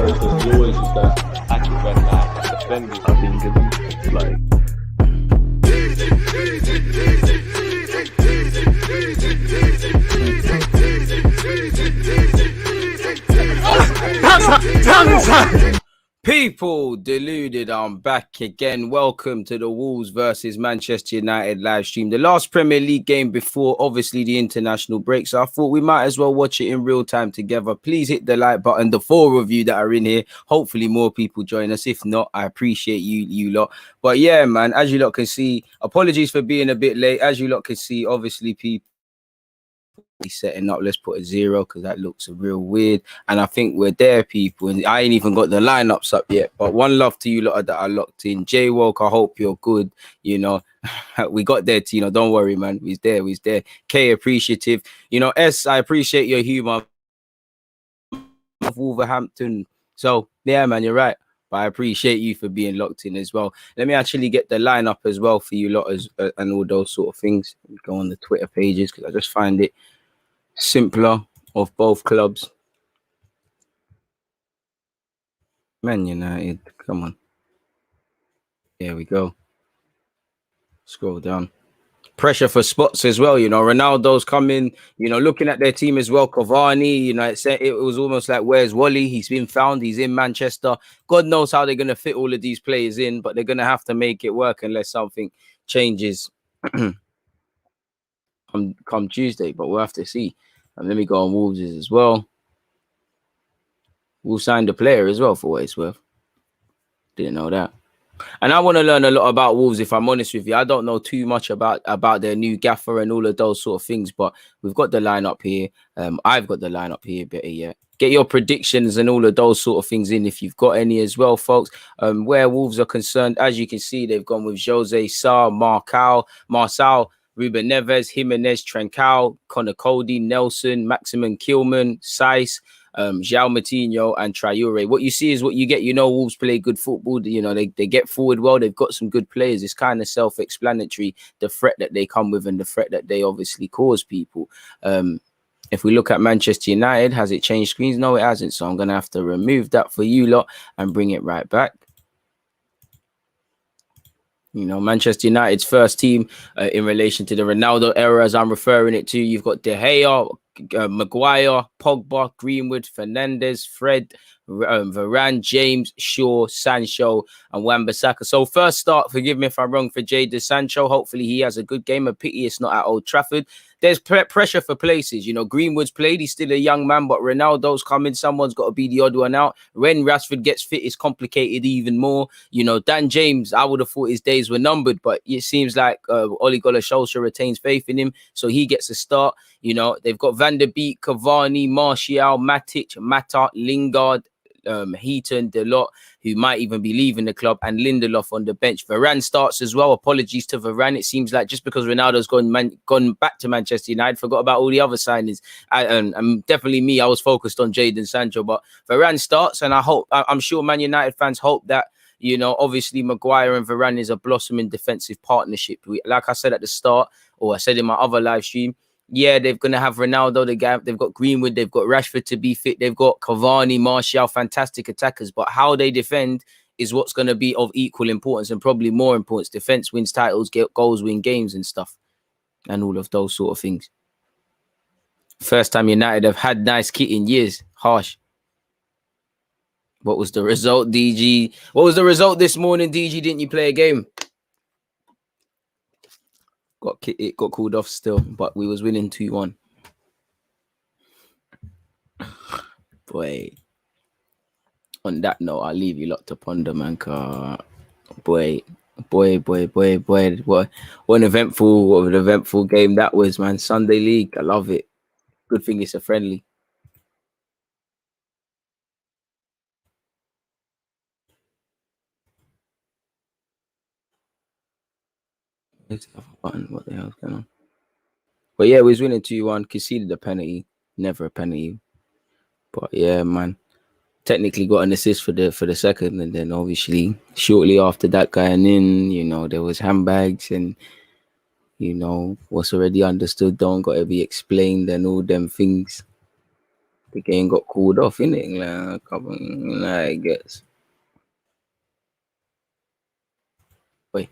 because you always just don't attack it when defending. I think it's like People, Deluded, I'm back again. Welcome to the Wolves versus Manchester United live stream. The last Premier League game before, obviously, the international break. So I thought we might as well watch it in real time together. Please hit the like button. The 4 of you that are in here, hopefully more people join us. If not, I appreciate you lot. But yeah, man, as you lot can see, apologies for being a bit late. As you lot can see, obviously, people setting up. Let's put a 0 because that looks real weird. And I think we're there, people. And I ain't even got the lineups up yet. But one love to you lot that are locked in. J Woke, I hope you're good. You know, we got there, Tino. Don't worry, man. We's there. K, appreciative. You know, S, I appreciate your humor of Wolverhampton. So yeah, man, you're right. But I appreciate you for being locked in as well. Let me actually get the lineup as well for you lot and all those sort of things. Go on the Twitter pages because I just find it simpler of both clubs. Man United, come on. There we go. Scroll down. Pressure for spots as well, you know. Ronaldo's coming, you know, looking at their team as well. Cavani, you know, it was almost like, where's Wally? He's been found. He's in Manchester. God knows how they're going to fit all of these players in, but they're going to have to make it work unless something changes come Tuesday, but we'll have to see. And let me go on Wolves as well. We'll sign the player as well for what it's worth. Didn't know that. And I want to learn a lot about Wolves, if I'm honest with you. I don't know too much about their new gaffer and all of those sort of things, but we've got the lineup here. I've got the lineup here, better yet. Get your predictions and all of those sort of things in if you've got any as well, folks. Where Wolves are concerned, as you can see, they've gone with Jose Sarr, Marçal, Ruben Neves, Jimenez, Trincao, Connor Cody, Nelson, Maximin Kilman, Saiss, João Moutinho and Traoré. What you see is what you get. You know, Wolves play good football. You know, they get forward well. They've got some good players. It's kind of self-explanatory, the threat that they come with and the threat that they obviously cause people. If we look at Manchester United, has it changed screens? No, it hasn't. So I'm going to have to remove that for you lot and bring it right back. You know, Manchester United's first team in relation to the Ronaldo era, as I'm referring it to. You've got De Gea, Maguire, Pogba, Greenwood, Fernandes, Fred, Varane, James, Shaw, Sancho, and Wan-Bissaka. So first start, forgive me if I'm wrong, for Jadon Sancho. Hopefully he has a good game. A pity it's not at Old Trafford. There's pressure for places. You know, Greenwood's played. He's still a young man, but Ronaldo's coming. Someone's got to be the odd one out. When Rashford gets fit, it's complicated even more. You know, Dan James, I would have thought his days were numbered, but it seems like Ole Gunnar Solskjaer retains faith in him, so he gets a start. You know, they've got Van der Beek, Cavani, Martial, Matic, Mata, Lingard, Heaton, Delot, who might even be leaving the club, and Lindelof on the bench. Varane starts as well. Apologies to Varane. It seems like just because Ronaldo's gone back to Manchester United, forgot about all the other signings. And definitely me, I was focused on Jadon Sancho, but Varane starts, and I'm sure Man United fans hope that, you know, obviously Maguire and Varane is a blossoming defensive partnership. Like I said at the start, or I said in my other live stream, yeah, they're going to have Ronaldo. They've got Greenwood. They've got Rashford to be fit. They've got Cavani, Martial, fantastic attackers. But how they defend is what's going to be of equal importance and probably more importance. Defense wins titles, goals win games and stuff. And all of those sort of things. First time United have had nice kit in years. Harsh. What was the result, DG? What was the result this morning, DG? Didn't you play a game? It got called off still, but we was winning 2-1. Boy. On that note, I'll leave you lot to ponder, man. Boy. What an eventful game that was, man. Sunday League. I love it. Good thing it's a friendly. What the hell's going on? But yeah, we was winning 2-1, conceded a penalty, never a penalty. But yeah, man, technically got an assist for the second, and then obviously shortly after that going in, you know, there was handbags and, you know, what's already understood don't got to be explained and all them things. The game got called off, innit? I guess. Wait.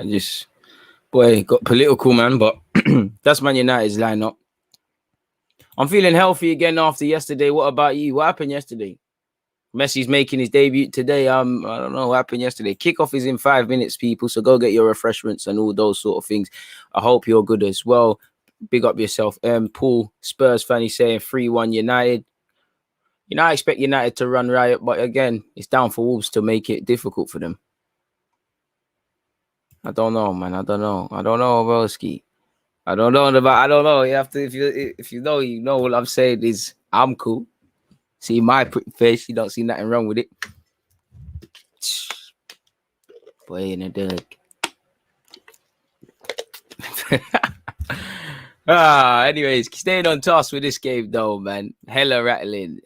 Just got political, man, but that's Man United's lineup. I'm feeling healthy again after yesterday. What about you? What happened yesterday? Messi's making his debut today. I don't know what happened yesterday. Kickoff is in 5 minutes, people. So go get your refreshments and all those sort of things. I hope you're good as well. Big up yourself. Paul, Spurs fan, he's saying 3-1 United. You know, I expect United to run riot, but again, it's down for Wolves to make it difficult for them. I don't know, man. I don't know, Broski. I don't know. You have to, if you know, you know. What I'm saying is, I'm cool. See my pretty face. You don't see nothing wrong with it. Boy, in the dirt. Anyways, staying on task with this game though, man. Hella rattling.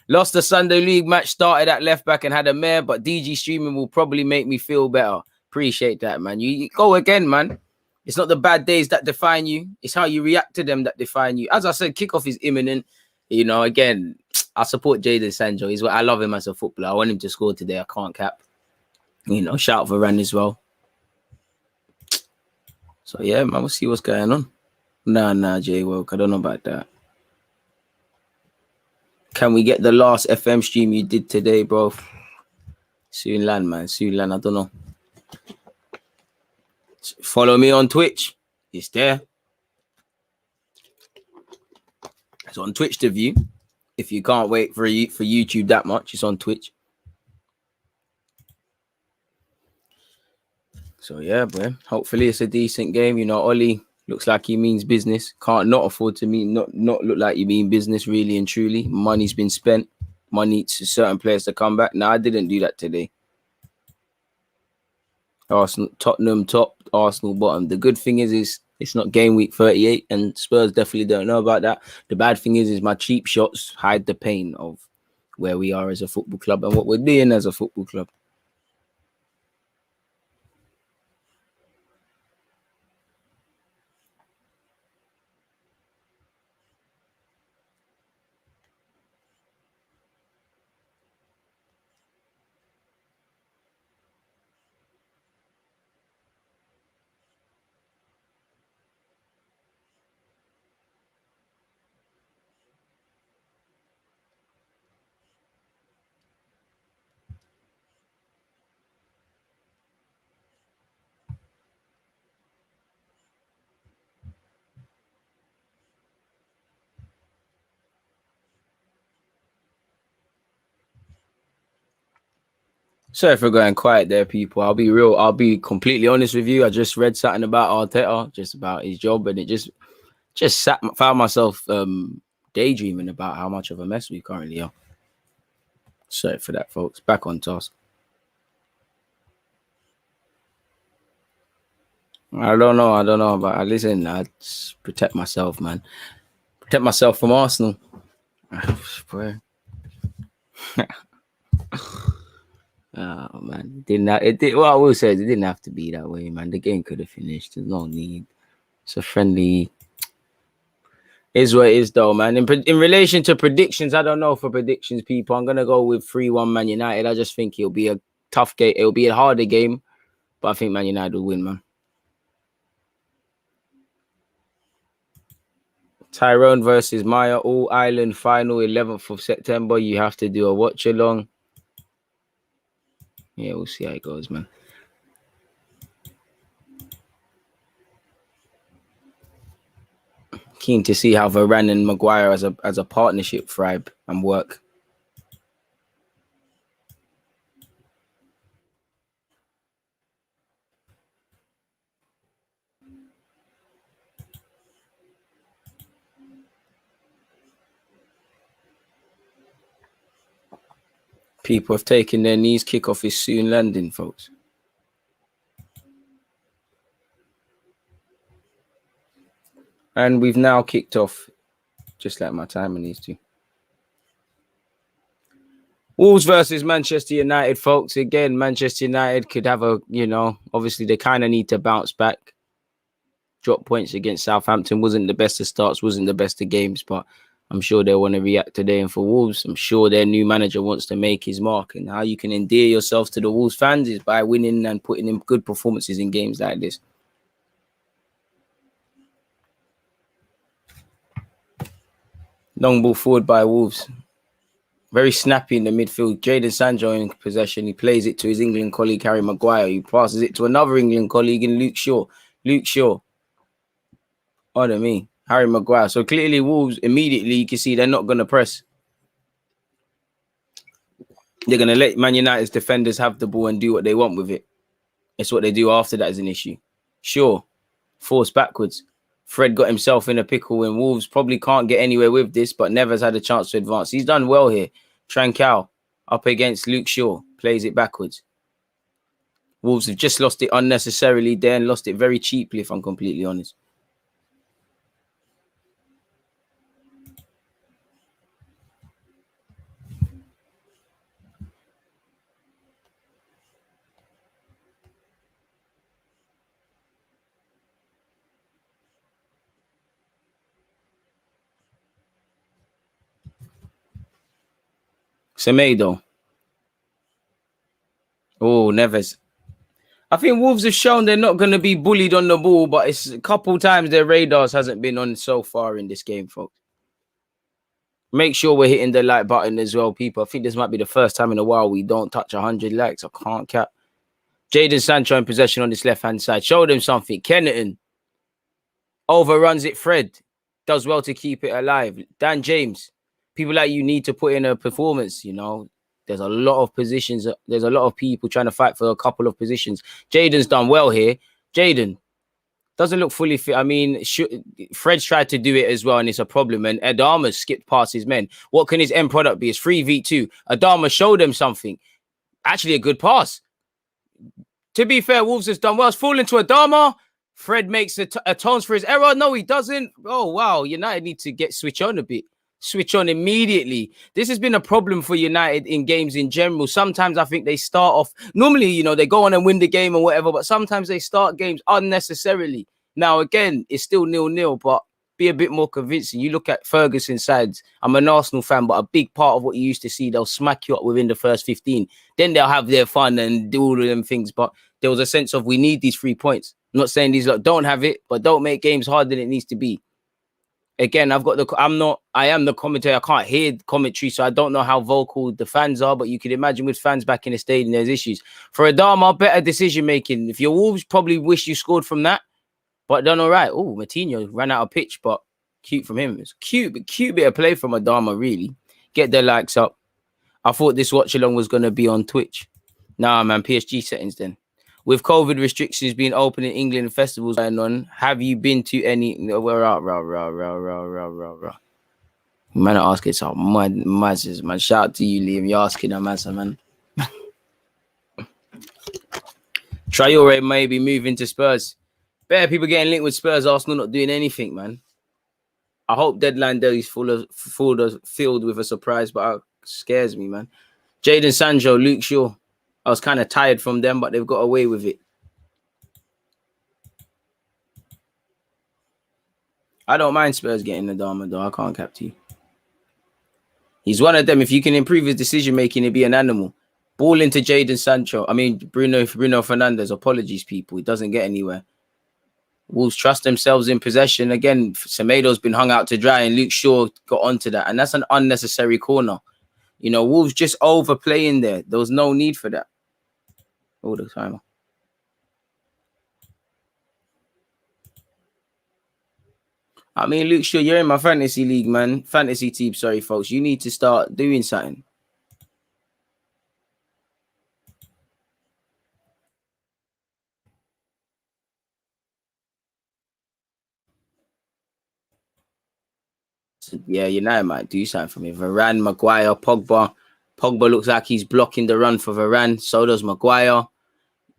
Lost the Sunday League match, started at left back and had a mare, but DG streaming will probably make me feel better. Appreciate that, man. You go again, man. It's not the bad days that define you. It's how you react to them that define you. As I said, kickoff is imminent. You know, again, I support Jadon Sancho. I love him as a footballer. I want him to score today. I can't cap. You know, shout out for Varane as well. So, yeah, man, we'll see what's going on. Nah, J-Woke. I don't know about that. Can we get the last FM stream you did today, bro? Soon land, man. Soon land. I don't know. Follow me on Twitch. It's there. It's on Twitch to view. If you can't wait for YouTube that much, it's on Twitch. So yeah, bro. Hopefully it's a decent game. You know, Ollie looks like he means business. Can't not afford to not look like you mean business, really and truly. Money's been spent. Money to certain players to come back. No, I didn't do that today. Arsenal, Tottenham top, Arsenal bottom. The good thing is it's not game week 38, and Spurs definitely don't know about that. The bad thing is my cheap shots hide the pain of where we are as a football club and what we're doing as a football club. Sorry for going quiet there, people. I'll be completely honest with you. I just read something about Arteta, just about his job, and it just found myself daydreaming about how much of a mess we currently are. Sorry for that, folks. Back on task. I don't know, but listen, I just protect myself, man. Protect myself from Arsenal. Boy. Oh man, what I will say is it didn't have to be that way, man. The game could have finished. There's no need. It's a friendly. Is what it is, though, man. In relation to predictions, I don't know for predictions, people. I'm gonna go with 3-1 Man United. I just think it'll be a tough game. It'll be a harder game, but I think Man United will win, man. Tyrone versus Maya, All Ireland final, 11th of September. You have to do a watch along. Yeah, we'll see how it goes, man. Keen to see how Varane and Maguire as a partnership thrive and work. People have taken their knees. Kickoff is soon landing, folks. And we've now kicked off, just like my time needs to. Wolves versus Manchester United, folks. Again, Manchester United could have obviously they kind of need to bounce back. Drop points against Southampton. Wasn't the best of starts, wasn't the best of games, but I'm sure they'll want to react today. And for Wolves, I'm sure their new manager wants to make his mark. And how you can endear yourselves to the Wolves fans is by winning and putting in good performances in games like this. Long ball forward by Wolves. Very snappy in the midfield. Jadon Sancho in possession. He plays it to his England colleague, Harry Maguire. He passes it to another England colleague in Luke Shaw. Pardon me. Harry Maguire. So clearly Wolves, immediately you can see they're not going to press. They're going to let Man United's defenders have the ball and do what they want with it. It's what they do after that is an issue. Sure, force backwards. Fred got himself in a pickle and Wolves probably can't get anywhere with this, but Neves had a chance to advance. He's done well here. Trancao up against Luke Shaw. Plays it backwards. Wolves have just lost it unnecessarily there and lost it very cheaply, if I'm completely honest. Semedo. Oh, Neves. I think Wolves have shown they're not going to be bullied on the ball, but it's a couple times their radars hasn't been on so far in this game, folks. Make sure we're hitting the like button as well, people. I think this might be the first time in a while we don't touch 100 likes. I can't cap. Jadon Sancho in possession on this left-hand side. Show them something. Kenneton overruns it. Fred does well to keep it alive. Dan James. People like you need to put in a performance, you know. There's a lot of positions. There's a lot of people trying to fight for a couple of positions. Jadon's done well here. Jadon doesn't look fully fit. I mean, Fred's tried to do it as well, and it's a problem. And Adama's skipped past his men. What can his end product be? It's 3v2. Adama showed them something. Actually, a good pass. To be fair, Wolves has done well. It's fallen to Adama. Fred makes atones for his error. No, he doesn't. Oh, wow. United need to switch on a bit. Switch on immediately. This has been a problem for United in games in general. Sometimes I think they start off, normally, you know, they go on and win the game or whatever, but sometimes they start games unnecessarily. Now, again, it's still 0-0, but be a bit more convincing. You look at Ferguson's sides. I'm an Arsenal fan, but a big part of what you used to see, they'll smack you up within the first 15. Then they'll have their fun and do all of them things. But there was a sense of we need these 3 points. I'm not saying these lot don't have it, but don't make games harder than it needs to be. Again, I am the commentator. I can't hear the commentary, so I don't know how vocal the fans are, but you can imagine with fans back in the stadium, there's issues. For Adama, better decision-making. If your Wolves probably wish you scored from that, but done all right. Oh, Matinho ran out of pitch, but cute from him. It's cute bit of play from Adama, really. Get their likes up. I thought this watch-along was going to be on Twitch. Nah, man, PSG settings then. With COVID restrictions being open in England and festivals going on, have you been to any? Man, I asking some man. Shout out to you, Liam. You're asking a man. Traore may be moving to Spurs. Better people getting linked with Spurs. Arsenal not doing anything, man. I hope deadline day is filled with a surprise, but it scares me, man. Jadon Sancho, Luke Shaw. I was kind of tired from them, but they've got away with it. I don't mind Spurs getting the Adama, though. I can't cap to you. He's one of them. If you can improve his decision-making, he'd be an animal. Ball into Jadon Sancho. I mean, Bruno Fernandes. Apologies, people. He doesn't get anywhere. Wolves trust themselves in possession. Again, Semedo's been hung out to dry, and Luke Shaw got onto that. And that's an unnecessary corner. You know, Wolves just overplaying there. There was no need for that. All the time. I mean, Luke Shaw, you're in my fantasy league, man. Fantasy team, sorry, folks. You need to start doing something. So, yeah, United might do something for me. Varane, Maguire, Pogba. Pogba looks like he's blocking the run for Varane. So does Maguire.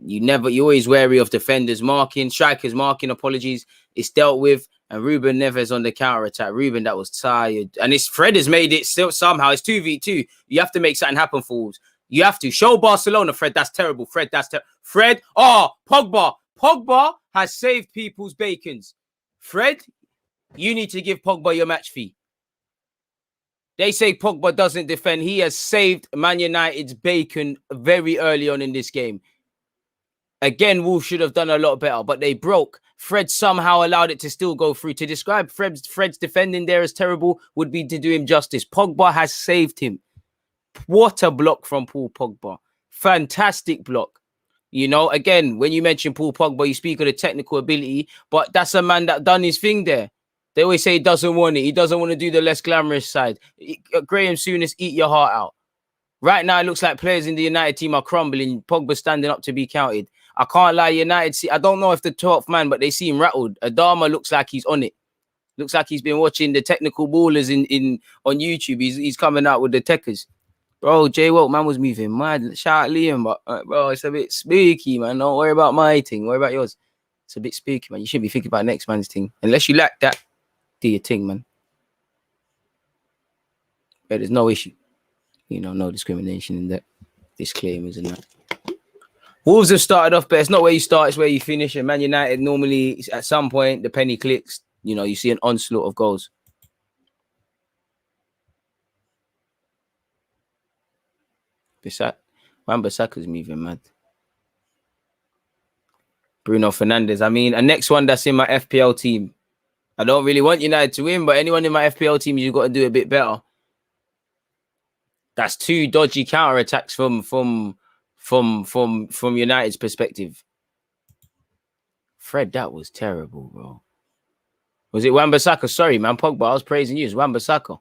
You're always wary of defenders marking, strikers marking, apologies. It's dealt with. And Ruben Neves on the counter-attack. Ruben, that was tired. And Fred has made it still somehow. It's 2v2. You have to make something happen for Wolves. You have to. Show Barcelona, Fred, that's terrible. Fred, Pogba. Pogba has saved people's bacons. Fred, you need to give Pogba your match fee. They say Pogba doesn't defend. He has saved Man United's bacon very early on in this game. Again, Wolves should have done a lot better, but they broke. Fred somehow allowed it to still go through. To describe Fred's defending there as terrible would be to do him justice. Pogba has saved him. What a block from Paul Pogba. Fantastic block. You know, again, when you mention Paul Pogba, you speak of the technical ability, but that's a man that done his thing there. They always say he doesn't want it. He doesn't want to do the less glamorous side. Graham Souness, eat your heart out. Right now, it looks like players in the United team are crumbling. Pogba standing up to be counted. I can't lie, United, I don't know if the 12th man, but they seem rattled. Adama looks like he's on it. Looks like he's been watching the technical ballers on YouTube. He's coming out with the techers. Bro, J Woke, man was moving mad. Shout out Liam, but bro, it's a bit spooky, man. Don't worry about my thing. Worry about yours. It's a bit spooky, man. You shouldn't be thinking about next man's thing. Unless you like that, do your thing, man. But there's no issue. You know, no discrimination in that. Disclaimers and that. Wolves have started off, but it's not where you start, it's where you finish. And Man United, normally, at some point, the penny clicks. You know, you see an onslaught of goals. Wan-Bissaka's moving mad. Bruno Fernandes. I mean, a next one that's in my FPL team. I don't really want United to win, but anyone in my FPL team, you've got to do a bit better. That's two dodgy counter-attacks from United's perspective. Fred, that was terrible, bro. Was it Wan-Bissaka? Sorry, man. Pogba, I was praising you. It's Wan-Bissaka.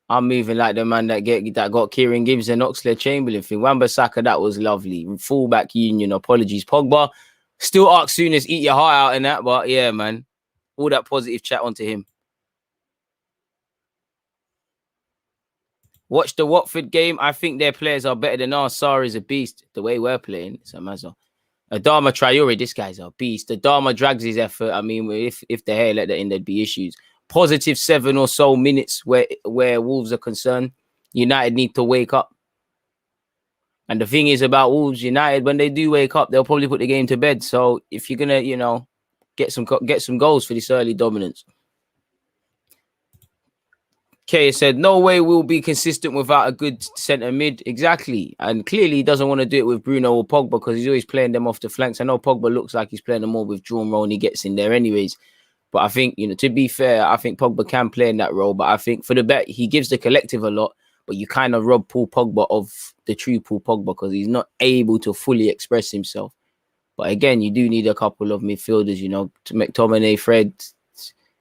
I'm moving like the man that got Kieran Gibbs and Oxlade-Chamberlain thing. Wan-Bissaka, that was lovely. Fullback union, apologies. Pogba, still ask Souness, eat your heart out in that, but yeah, man. All that positive chat onto him. Watch the Watford game. I think their players are better than ours. Sarr is a beast. The way we're playing, it's a mazza. Adama Traore, this guy's a beast. Adama drags his effort. I mean, if the hair let that in, there'd be issues. Positive 7 or so minutes where Wolves are concerned. United need to wake up. And the thing is about Wolves, United, when they do wake up, they'll probably put the game to bed. So if you're gonna, you know, get some goals for this early dominance. Kay said, no way we'll be consistent without a good centre mid. Exactly. And clearly he doesn't want to do it with Bruno or Pogba because he's always playing them off the flanks. I know Pogba looks like he's playing a more withdrawn role and he gets in there anyways. But I think, you know, to be fair, I think Pogba can play in that role. But I think for the bet, he gives the collective a lot. But you kind of rob Paul Pogba of the true Paul Pogba because he's not able to fully express himself. But again, you do need a couple of midfielders, you know, to McTominay, Fred.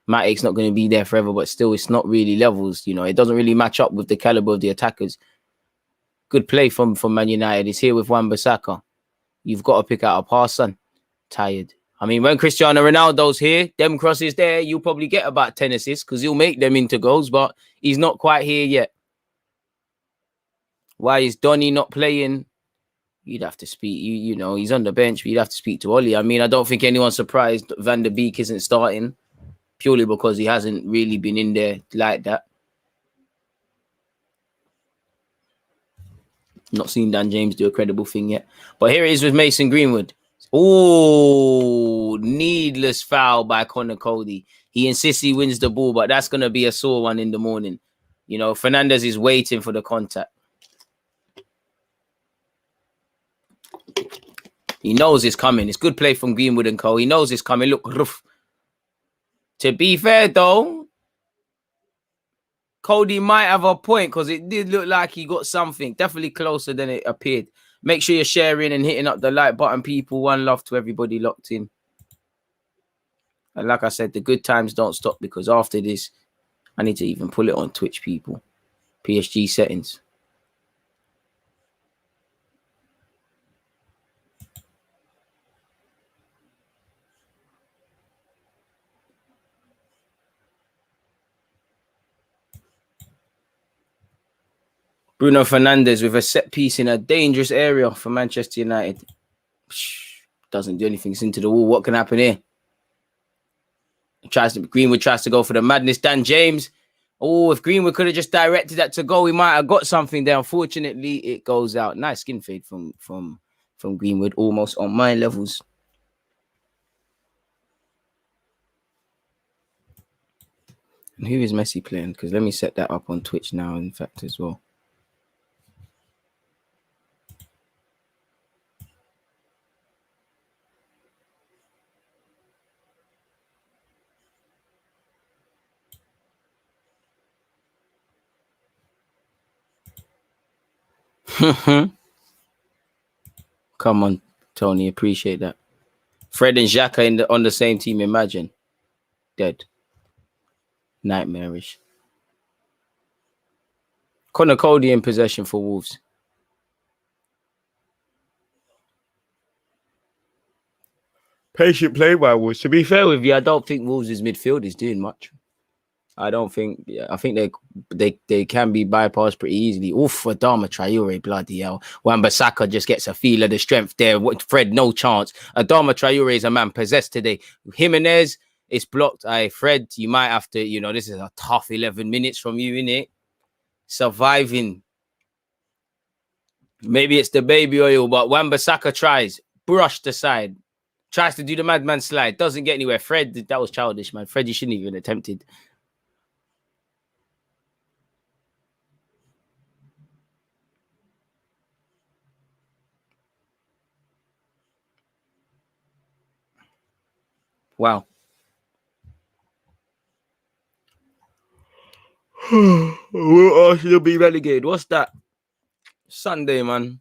Matic's not going to be there forever, but still, it's not really levels. You know, it doesn't really match up with the caliber of the attackers. Good play from Man United. It's here with Wan-Bissaka. You've got to pick out a pass, son. Tired. I mean, when Cristiano Ronaldo's here, them crosses there, you'll probably get about 10 assists because he'll make them into goals, but he's not quite here yet. Why is Donny not playing? You'd have to speak. You know, he's on the bench, but you'd have to speak to Oli. I mean, I don't think anyone's surprised Van der Beek isn't starting. Purely because he hasn't really been in there like that. Not seen Dan James do a credible thing yet. But here it is with Mason Greenwood. Oh, needless foul by Connor Cody. He insists he wins the ball, but that's going to be a sore one in the morning. You know, Fernandes is waiting for the contact. He knows it's coming. It's good play from Greenwood and Co. He knows it's coming. Look, roof. To be fair, though, Cody might have a point because it did look like he got something. Definitely closer than it appeared. Make sure you're sharing and hitting up the like button, people. One love to everybody locked in. And like I said, the good times don't stop because after this, I need to even pull it on Twitch, people. PSG settings. Bruno Fernandes with a set piece in a dangerous area for Manchester United. Doesn't do anything. It's into the wall. What can happen here? Greenwood tries to go for the madness. Dan James. Oh, if Greenwood could have just directed that to go, we might have got something there. Unfortunately, it goes out. Nice skin fade from Greenwood, almost on my levels. And who is Messi playing? Because let me set that up on Twitch now, in fact, as well. Come on, Tony. Appreciate that. Fred and Xhaka on the same team. Imagine. Dead. Nightmarish. Connor Cody in possession for Wolves. Patient play by Wolves. To be fair with you, I don't think Wolves' midfield is doing much. I don't think. Yeah, I think they can be bypassed pretty easily. Oof, Adama Traore, bloody hell. Wan-Bissaka just gets a feel of the strength there. Fred, no chance. Adama Traore is a man possessed today. Jimenez, it's blocked. Fred, you might have to, this is a tough 11 minutes from you, innit? Surviving. Maybe it's the baby oil, but Wan-Bissaka tries. Brushed aside. Tries to do the madman slide. Doesn't get anywhere. Fred, that was childish, man. Fred, you shouldn't even attempted. Wow. Will Arsenal be relegated? What's that? Sunday, man.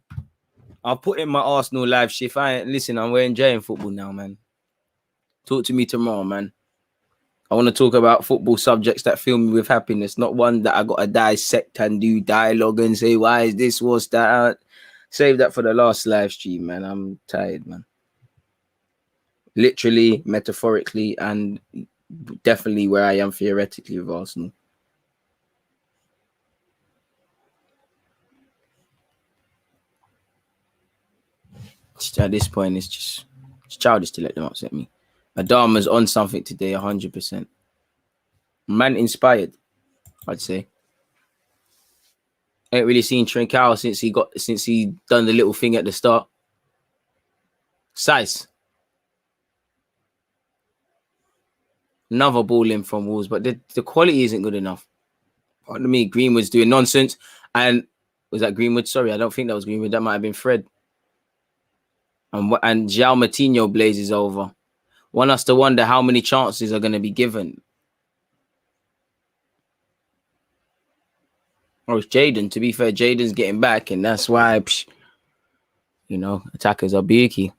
I'll put in my Arsenal live shift. We're enjoying football now, man. Talk to me tomorrow, man. I want to talk about football subjects that fill me with happiness, not one that I got to dissect and do dialogue and say, why is this, what's that? Save that for the last live stream, man. I'm tired, man. Literally, metaphorically, and definitely where I am theoretically with Arsenal. At this point, it's childish to let them upset me. Adama's on something today, 100%. Man inspired, I'd say. Ain't really seen Trincao since he done the little thing at the start. Size. Another ball in from Wolves, but the quality isn't good enough. Pardon me, Greenwood's doing nonsense. And was that Greenwood? Sorry, I don't think that was Greenwood. That might have been Fred. And João Moutinho blazes over. Want us to wonder how many chances are going to be given. Oh, it's Jaden. To be fair, Jaden's getting back, and that's why, attackers are beaky.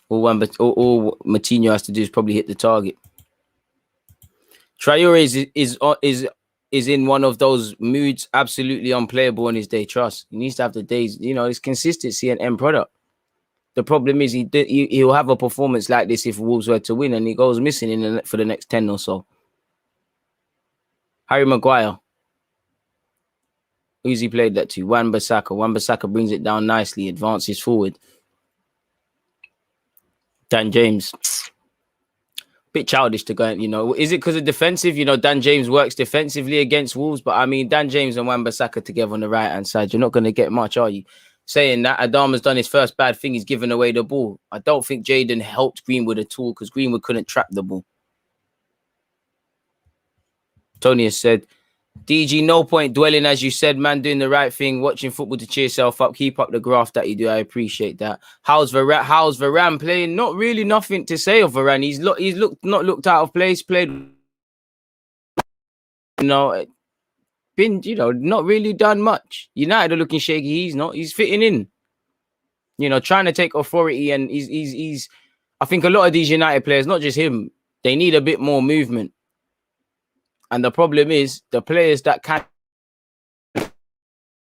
All Moutinho has to do is probably hit the target. Traore is in one of those moods, absolutely unplayable on his day. Trust. He needs to have the days, his consistency and end product. The problem is he'll have a performance like this if Wolves were to win, and he goes missing for the next 10 or so. Harry Maguire. Who's he played that to? Wan-Bissaka. Wan-Bissaka brings it down nicely, advances forward. Dan James. Bit childish to go, Is it because of defensive? Dan James works defensively against Wolves, but I mean, Dan James and Wan-Bissaka together on the right-hand side, you're not going to get much, are you? Saying that, Adama's done his first bad thing. He's given away the ball. I don't think Jaden helped Greenwood at all because Greenwood couldn't trap the ball. Tony has said, DG, no point dwelling, as you said, man, doing the right thing, watching football to cheer yourself up. Keep up the graft that you do. I appreciate that. How's Varane playing? Not really nothing to say of Varane. He's not looked out of place, played, been, not really done much. United are looking shaky. He's not. He's fitting in. Trying to take authority, and he's. I think a lot of these United players, not just him, they need a bit more movement. And the problem is the players that can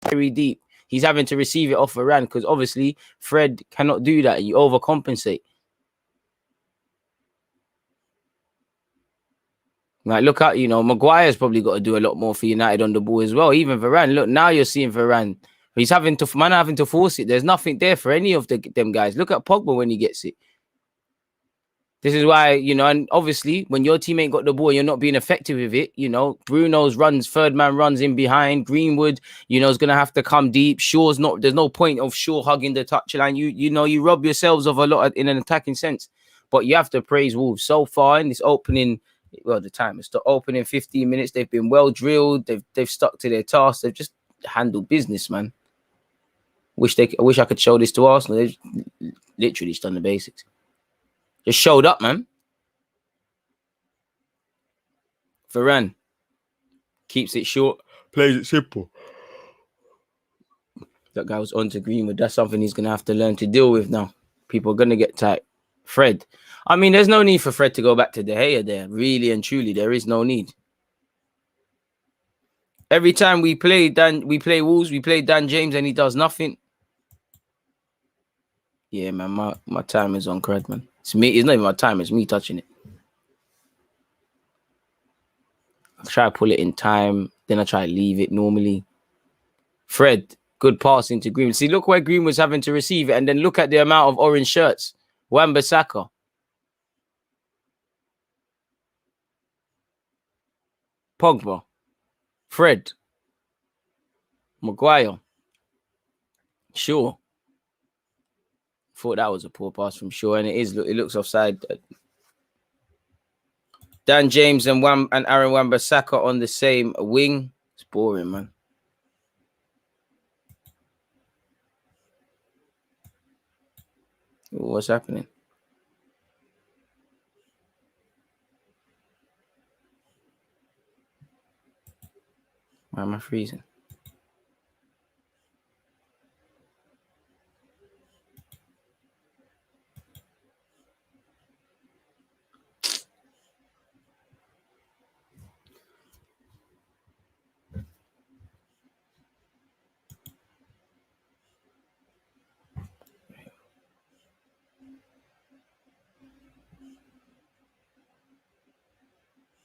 very deep. He's having to receive it off Varane because obviously Fred cannot do that. You overcompensate. Like, look at, Maguire's probably got to do a lot more for United on the ball as well. Even Varane, look, now you're seeing Varane. He's having to force it. There's nothing there for any of them guys. Look at Pogba when he gets it. This is why, and obviously when your team ain't got the ball, you're not being effective with it. Bruno's third man runs in behind. Greenwood, is going to have to come deep. There's no point of Shaw hugging the touchline. You rob yourselves of a lot in an attacking sense. But you have to praise Wolves so far in this opening. Well, it's the opening 15 minutes. They've been well drilled. They've stuck to their task. They've just handled business, man. I wish I could show this to Arsenal. They've literally just done the basics. Just showed up, man. Varane keeps it short, plays it simple. That guy was on to Greenwood. That's something he's going to have to learn to deal with now. People are going to get tight. Fred. I mean, there's no need for Fred to go back to De Gea there. Really and truly, there is no need. Every time we play Wolves, we play Dan James and he does nothing. Yeah, man, my time is on crud, man. It's me. It's not even my time. It's me touching it. I try to pull it in time. Then I try to leave it normally. Fred, good pass into Greenwood. See, look where Greenwood's having to receive it. And then look at the amount of orange shirts. Wan-Bissaka. Pogba. Fred. Maguire. Sure. Thought that was a poor pass from Shaw. And it looks offside. Dan James and Aaron Wan-Bissaka on the same wing. It's boring, man. What's happening? Why am I freezing?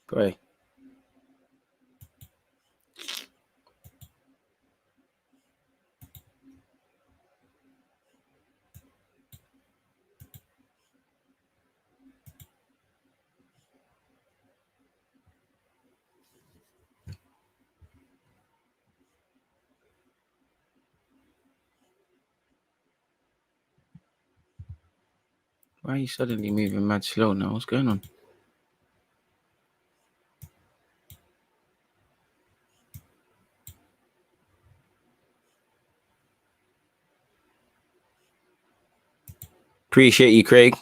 Great. Why are you suddenly moving mad slow now? What's going on? Appreciate you, Craig.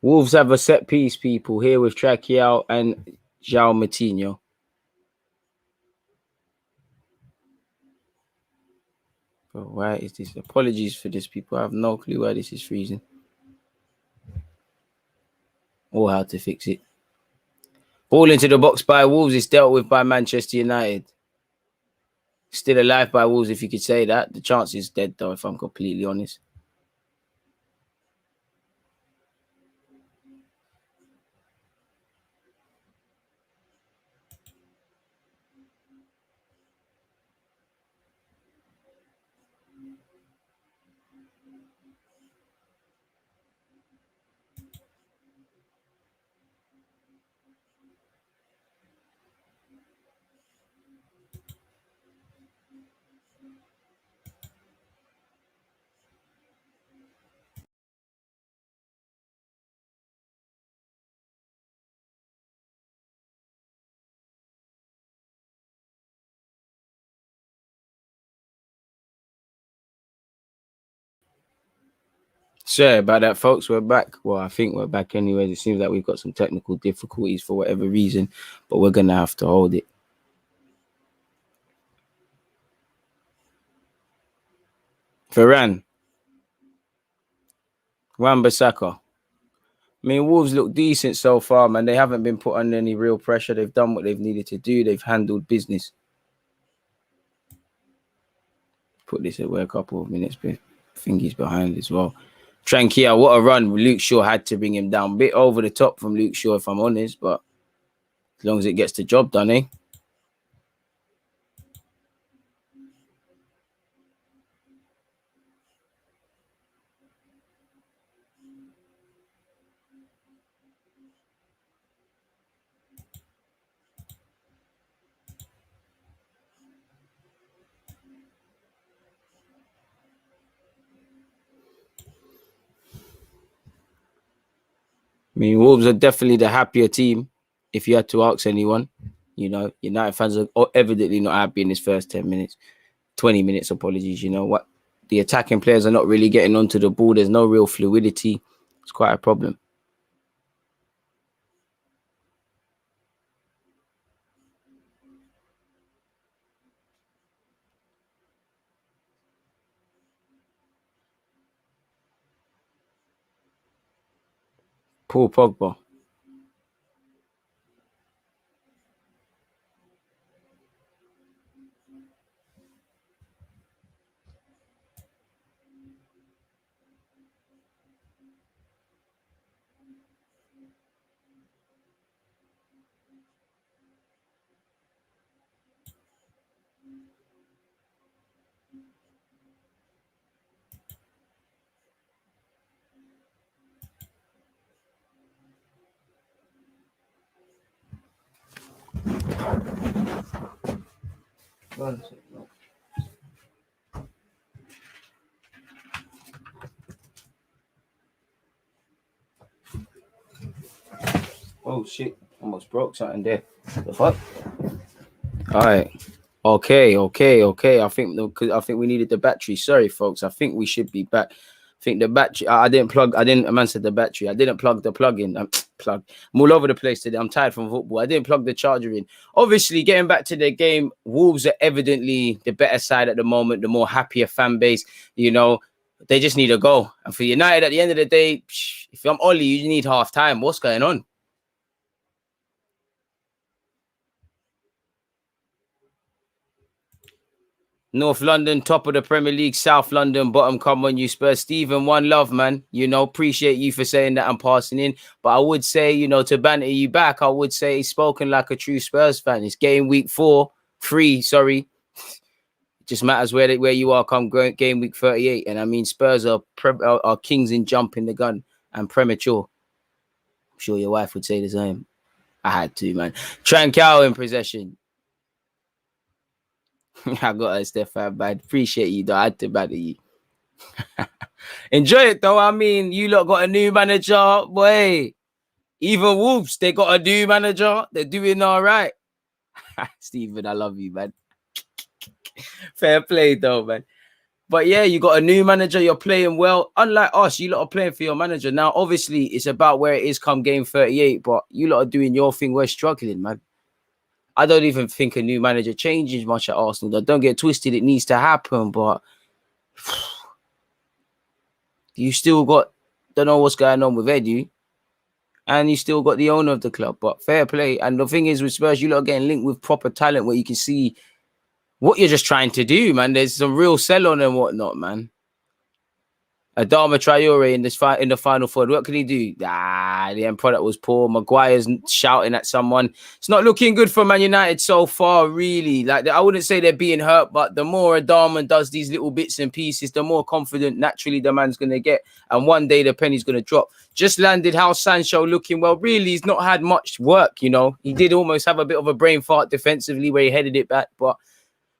Wolves have a set piece, people, here with Tracheal and João Matinho. But why is this? Apologies for this, people. I have no clue why this is freezing or how to fix it. Ball into the box by Wolves is dealt with by Manchester United. Still alive by Wolves, if you could say that. The chance is dead, though, if I'm completely honest. Sorry about that, folks. We're back. Well, I think we're back anyway. It seems like we've got some technical difficulties for whatever reason, but we're going to have to hold it. Varane. Wan-Bissaka. I mean, Wolves look decent so far, man. They haven't been put under any real pressure. They've done what they've needed to do. They've handled business. Put this away a couple of minutes, but I think he's behind as well. Tranquilla, what a run. Luke Shaw had to bring him down. Bit over the top from Luke Shaw, if I'm honest, but as long as it gets the job done, eh? mean, Wolves are definitely the happier team. If you had to ask anyone, you know, United fans are evidently not happy in this first 10 minutes, 20 minutes, apologies. You know what? The attacking players are not really getting onto the ball. There's no real fluidity. It's quite a problem. Paul Pogba. Oh shit! Almost broke something there. The fuck? All right. Okay. I think we needed the battery. Sorry, folks. I think we should be back. I think the battery. I didn't plug. I didn't. A man said the battery. I didn't plug the plug in. Plug. I'm all over the place today. I'm tired from football. I didn't plug the charger in. Obviously, getting back to the game, Wolves are evidently the better side at the moment. The more happier fan base. You know, they just need a goal. And for United, at the end of the day, if I'm Ollie, you need half time. What's going on? North London, top of the Premier League. South London, bottom. Come on, you Spurs. Stephen, one love, man. You know, appreciate you for saying that I'm passing in. But I would say, you know, to banter you back, I would say he's spoken like a true Spurs fan. It's game week 3. Sorry. It just matters where you are come game week 38. And I mean, Spurs are kings in jumping the gun and premature. I'm sure your wife would say the same. I had to, man. Trancao in possession. I got a Stefan, but I appreciate you, though. I had to banter you. Enjoy it, though. I mean, you lot got a new manager, boy. Even Wolves, they got a new manager. They're doing all right. Stephen, I love you, man. Fair play, though, man. But yeah, you got a new manager. You're playing well. Unlike us, you lot are playing for your manager. Now, obviously, it's about where it is come game 38, but you lot are doing your thing. We're struggling, man. I don't even think a new manager changes much at Arsenal. Don't get twisted. It needs to happen, but you still don't know what's going on with Edu, and you still got the owner of the club. But fair play. And the thing is with Spurs, you lot are getting linked with proper talent where you can see what you're just trying to do, man. There's some real sell on and whatnot, man. Adama Traore in the final third. What can he do? The end product was poor. Maguire's shouting at someone. It's not looking good for Man United so far, really. Like, I wouldn't say they're being hurt, but the more Adama does these little bits and pieces, the more confident naturally the man's going to get. And one day the penny's going to drop. Just landed House Sancho looking well. Really, he's not had much work, you know. He did almost have a bit of a brain fart defensively where he headed it back, but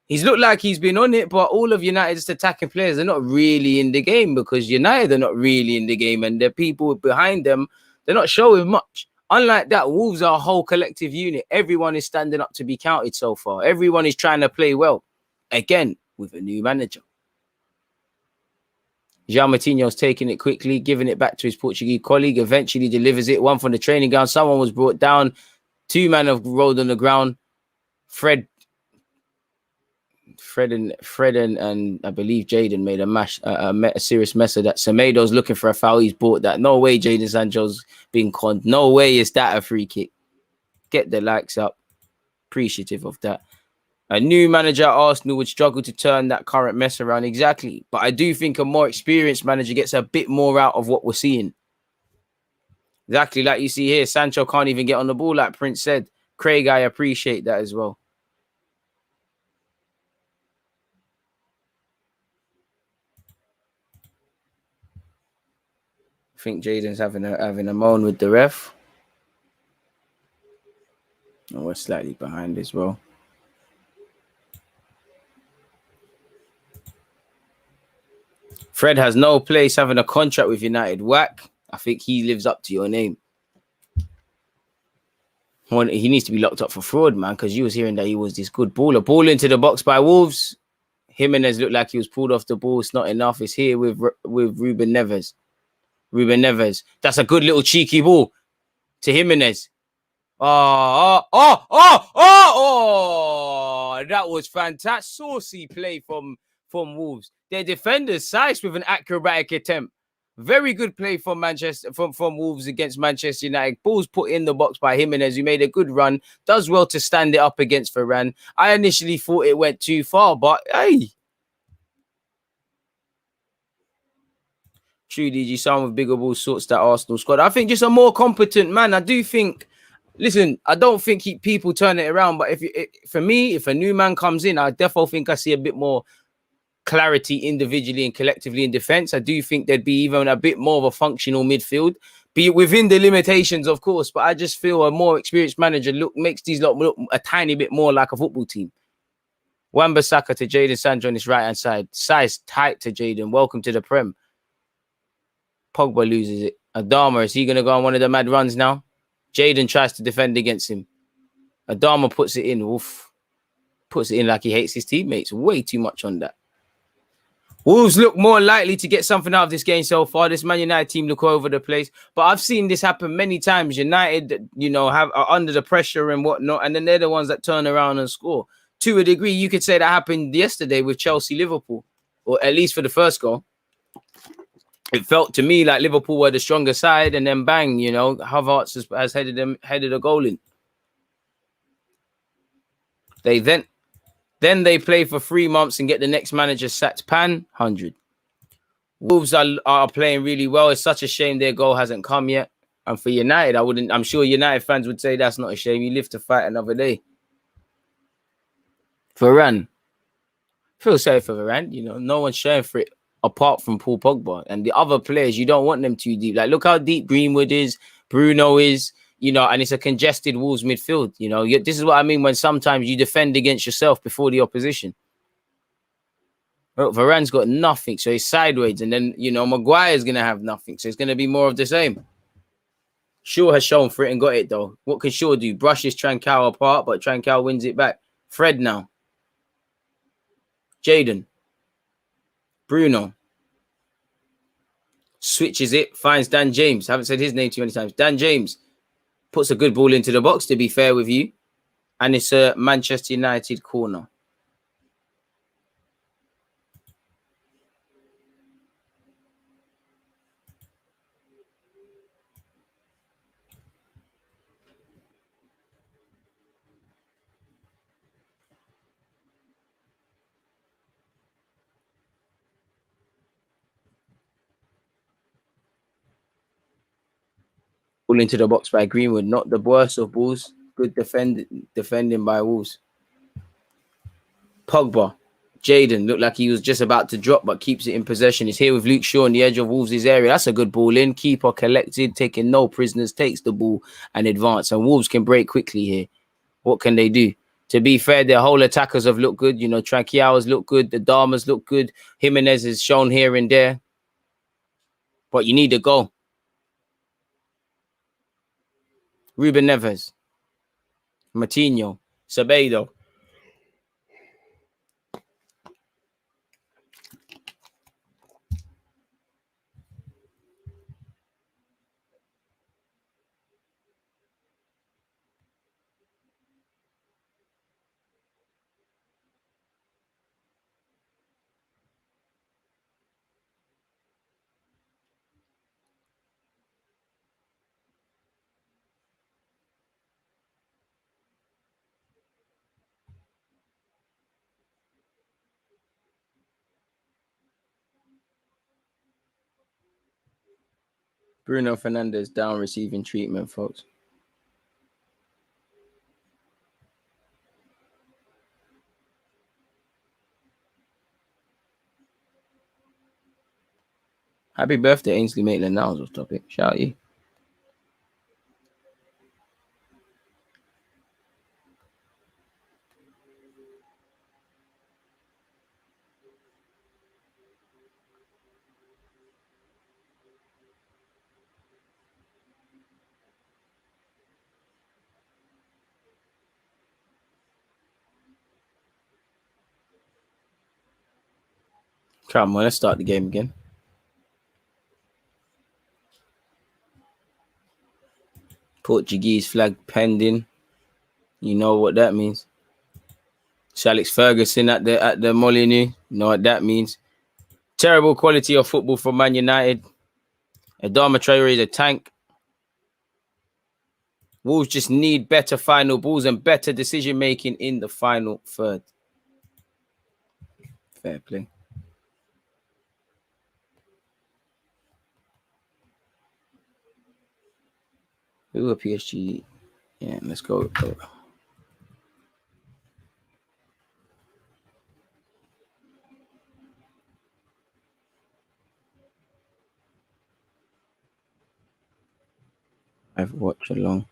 he's looked like he's been on it, but all of United's attacking players are not really in the game because United are not really in the game, and the people behind them, they're not showing much. Unlike that, Wolves are a whole collective unit. Everyone is standing up to be counted so far. Everyone is trying to play well. Again, with a new manager. João Moutinho's taking it quickly, giving it back to his Portuguese colleague, eventually delivers it. One from the training ground. Someone was brought down. 2 men have rolled on the ground. Fred and I believe Jaden made a serious mess of that. Semedo's looking for a foul. He's bought that. No way Jaden Sancho's being conned. No way is that a free kick. Get the likes up. Appreciative of that. A new manager at Arsenal would struggle to turn that current mess around. Exactly. But I do think a more experienced manager gets a bit more out of what we're seeing. Exactly like you see here. Sancho can't even get on the ball like Prince said. Craig, I appreciate that as well. I think Jaden's having a moan with the ref. Oh, we're slightly behind as well. Fred has no place having a contract with United. Whack. I think he lives up to your name. Well, he needs to be locked up for fraud, man, because you was hearing that he was this good baller. Ball into the box by Wolves. Jimenez looked like he was pulled off the ball. It's not enough. It's here with Ruben Neves. Ruben Neves. That's a good little cheeky ball to Jimenez. Oh, that was fantastic. Saucy play from Wolves. Their defenders sized with an acrobatic attempt. Very good play from Manchester from Wolves against Manchester United. Balls put in the box by Jimenez, who made a good run. Does well to stand it up against Varane. I initially thought it went too far, but hey. True, DG, someone with bigger balls sorts that Arsenal squad. I think just a more competent man. I do think. Listen, I don't think people turn it around, but for me, if a new man comes in, I definitely think I see a bit more clarity individually and collectively in defense. I do think there'd be even a bit more of a functional midfield, be it within the limitations, of course. But I just feel a more experienced manager makes these lot look a tiny bit more like a football team. Wan-Bissaka to Jadon Sancho on his right hand side, size tight to Jadon. Welcome to the Prem. Pogba loses it. Adama, is he going to go on one of the mad runs now? Jadon tries to defend against him. Adama puts it in. Oof. Puts it in like he hates his teammates. Way too much on that. Wolves look more likely to get something out of this game so far. This Man United team look all over the place. But I've seen this happen many times. United, are under the pressure and whatnot. And then they're the ones that turn around and score. To a degree, you could say that happened yesterday with Chelsea-Liverpool. Or at least for the first goal. It felt to me like Liverpool were the stronger side, and then bang, Havertz has headed a goal in. They then they play for 3 months and get the next manager sacked. 100. Wolves are playing really well. It's such a shame their goal hasn't come yet. And for United, I'm sure United fans would say that's not a shame. You live to fight another day. Varane. Feel sorry for Varane. No one's sharing for it. Apart from Paul Pogba and the other players, you don't want them too deep. Like, look how deep Greenwood is, Bruno is, and it's a congested Wolves midfield. This is what I mean when sometimes you defend against yourself before the opposition. Well, Varane's got nothing, so he's sideways, and then Maguire's gonna have nothing, so it's gonna be more of the same. Shaw has shown for it and got it though. What can Shaw do? Brushes Trancao apart, but Trancao wins it back. Fred now. Jadon. Bruno switches it, finds Dan James. Haven't said his name too many times. Dan James puts a good ball into the box, to be fair with you. And it's a Manchester United corner. Ball into the box by Greenwood. Not the worst of balls. Good defending by Wolves. Pogba. Jadon looked like he was just about to drop, but keeps it in possession. He's here with Luke Shaw on the edge of Wolves' area. That's a good ball in. Keeper collected, taking no prisoners, takes the ball and advance. And Wolves can break quickly here. What can they do? To be fair, their whole attackers have looked good. Tranquilla's look good. The Damas look good. Jimenez is shown here and there. But you need a goal. Ruben Neves. Martinho. Semedo. Bruno Fernandes down receiving treatment, folks. Happy birthday, Ainsley Maitland-Niles was topic. Shout you. Come on, let's start the game again. Portuguese flag pending. You know what that means. Alex Ferguson at the Molineux. You know what that means. Terrible quality of football from Man United. Adama Traore is a tank. Wolves just need better final balls and better decision making in the final third. Fair play. Who are PSG? Yeah, let's go. I've watched along.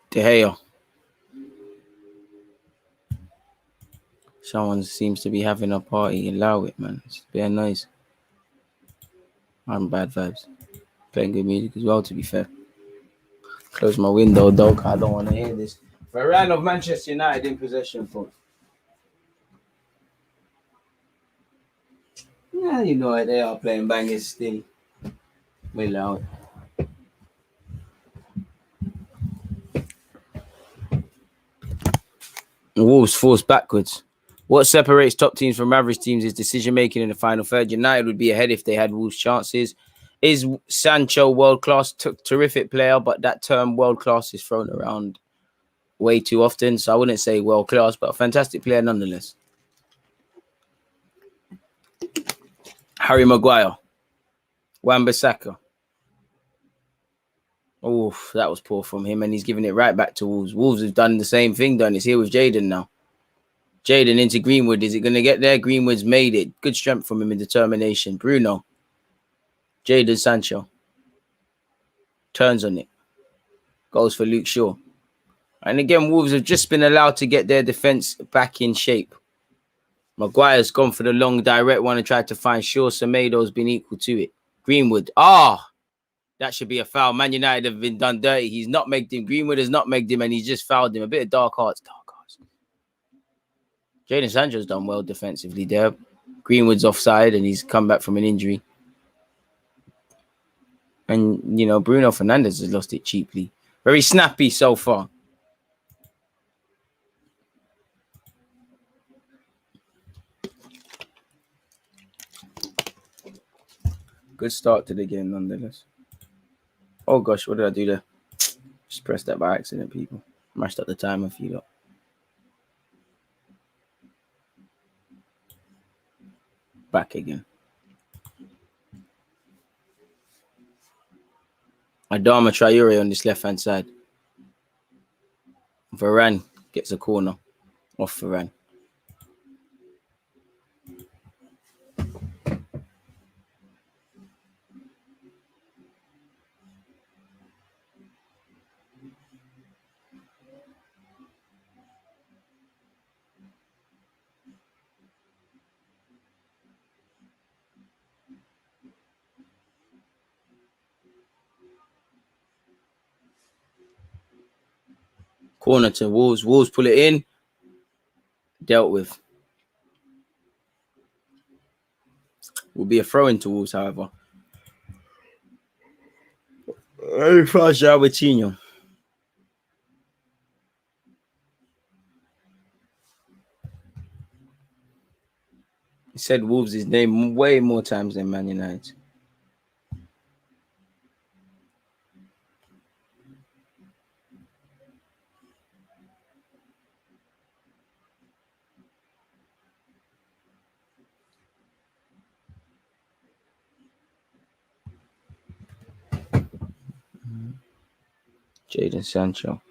De Gea. Someone seems to be having a party. Allow it, man. It's very nice. I'm bad vibes. Playing good music as well, to be fair. Close my window, dog. I don't want to hear this. Varane of Manchester United in possession, folks. Yeah, you know it. They are playing bangers still. We'll allow it. Wolves forced backwards. What separates top teams from average teams is decision making in the final third. United would be ahead if they had Wolves' chances. Is Sancho world class? Terrific player, but that term world class is thrown around way too often. So I wouldn't say world class, but a fantastic player nonetheless. Harry Maguire. Wan-Bissaka. Oh, that was poor from him, and he's giving it right back to Wolves. Wolves have done the same thing, done. It's here with Jaden now. Jaden into Greenwood. Is it going to get there? Greenwood's made it. Good strength from him and determination. Bruno. Jaden Sancho. Turns on it. Goes for Luke Shaw. And again, Wolves have just been allowed to get their defence back in shape. Maguire's gone for the long direct one and tried to find Shaw. Semedo's been equal to it. Greenwood. That should be a foul. Man United have been done dirty. He's not made him. Greenwood has not made him, and he's just fouled him. A bit of dark hearts. Jadon Sancho's done well defensively there. Greenwood's offside, and he's come back from an injury. And, Bruno Fernandes has lost it cheaply. Very snappy so far. Good start to the game, nonetheless. Oh, gosh, what did I do there? Just pressed that by accident, people. Mashed up the timer for you lot. Back again. Adama Traore on this left-hand side. Varane gets a corner off Varane. Corner to Wolves. Wolves pull it in. Dealt with. Will be a throw into Wolves, however. Very fragile with Tino. He said Wolves' name way more times than Man United. Jadon Sancho.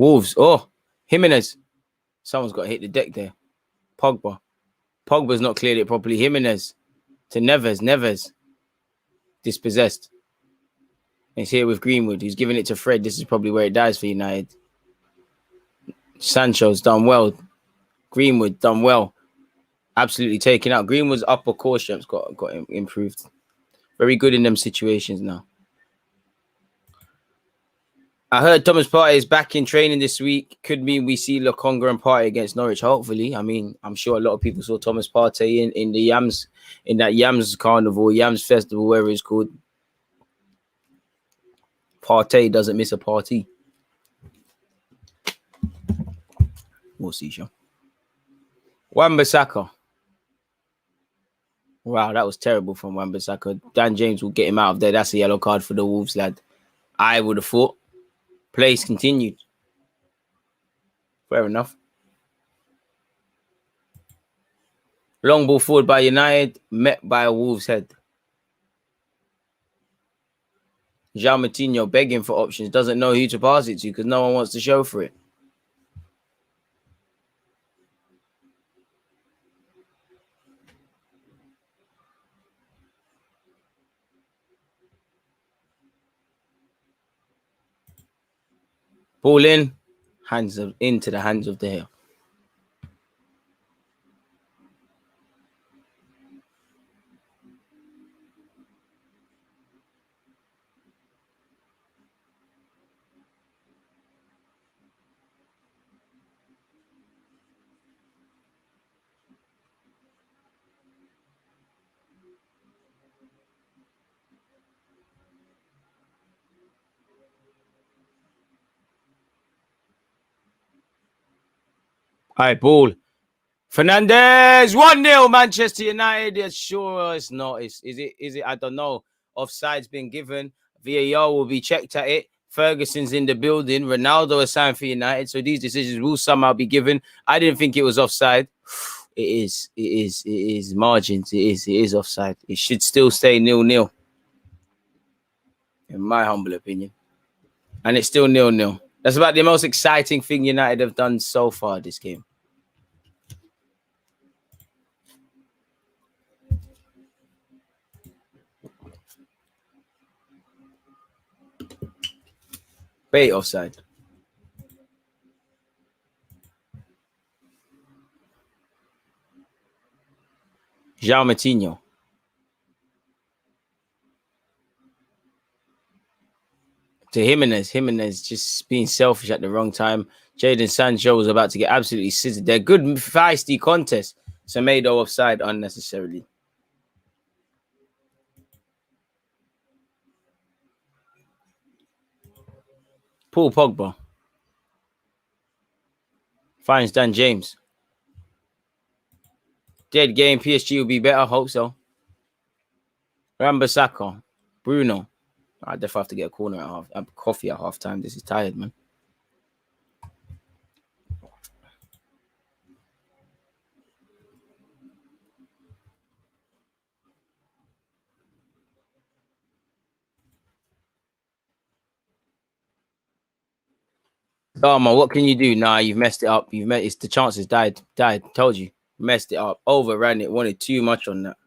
Wolves. Oh, Jimenez. Someone's got to hit the deck there. Pogba. Pogba's not cleared it properly. Jimenez to Neves. Neves. Dispossessed. It's here with Greenwood. He's giving it to Fred. This is probably where it dies for United. Sancho's done well. Greenwood done well. Absolutely taken out. Greenwood's upper core strength's got improved. Very good in them situations now. I heard Thomas Partey is back in training this week. Could mean we see Lokonga and Partey against Norwich, hopefully. I mean, I'm sure a lot of people saw Thomas Partey in the Yams, in that Yams Carnival, Yams Festival, wherever it's called. Partey doesn't miss a party. We'll see, Sean. Wan-Bissaka. Wow, that was terrible from Wan-Bissaka. Dan James will get him out of there. That's a yellow card for the Wolves, lad. I would have thought. Plays continued. Fair enough. Long ball forward by United, met by a Wolves head. João Moutinho begging for options. Doesn't know who to pass it to because no one wants to show for it. Ball in, into the hands of the hill. All right, ball. Fernandes, 1-0 Manchester United. It's sure it's not. Is it? I don't know. Offside's been given. VAR will be checked at it. Ferguson's in the building. Ronaldo is signed for United. So these decisions will somehow be given. I didn't think it was offside. It is. Margins. It is offside. It should still stay 0-0. In my humble opinion. And it's still 0-0. That's about the most exciting thing United have done so far this game. Bait offside. João Moutinho. To Jimenez just being selfish at the wrong time. Jadon Sancho was about to get absolutely scissored. They're good, feisty contests. Semedo offside unnecessarily. Paul Pogba. Finds Dan James. Dead game. PSG will be better. Hope so. Wan-Bissaka. Bruno. I definitely have to get a corner at half. Coffee at half time. This is tired, man. Oh man, what can you do? Nah, you've messed it up. It's the chances died. Told you. Messed it up. Overran it. Wanted too much on that.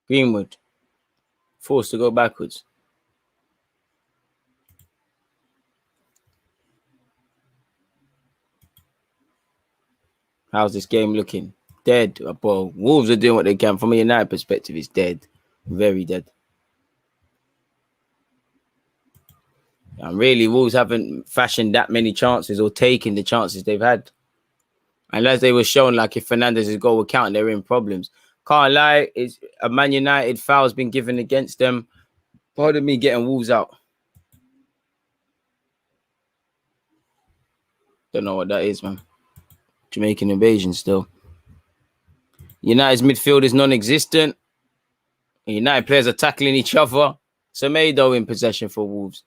Greenwood. Forced to go backwards. How's this game looking? Dead. Well, Wolves are doing what they can. From a United perspective, it's dead. Very dead. And really, Wolves haven't fashioned that many chances or taken the chances they've had. Unless they were shown like if Fernandez's goal would count, they're in problems. Can't lie, it's a Man United foul has been given against them. Pardon me getting Wolves out. Don't know what that is, man. Jamaican invasion still. United's midfield is non-existent. United players are tackling each other. Semedo in possession for Wolves.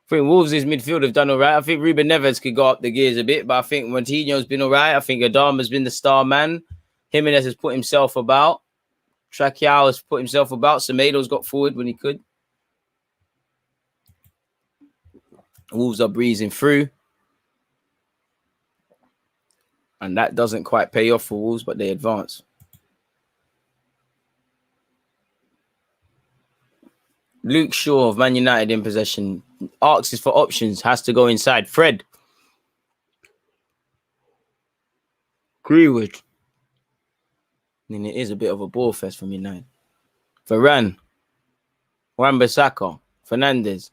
I think Wolves' midfield have done all right. I think Ruben Neves could go up the gears a bit, but I think Montinho's been all right. I think Adama's been the star man. Jimenez has put himself about. Traquiao has put himself about. Semedo's got forward when he could. Wolves are breezing through. And that doesn't quite pay off for Wolves, but they advance. Luke Shaw of Man United in possession. Asks for options. Has to go inside. Fred. Greenwood. And it is a bit of a ball fest from United. Varane. Wan-Bissaka. Fernandes.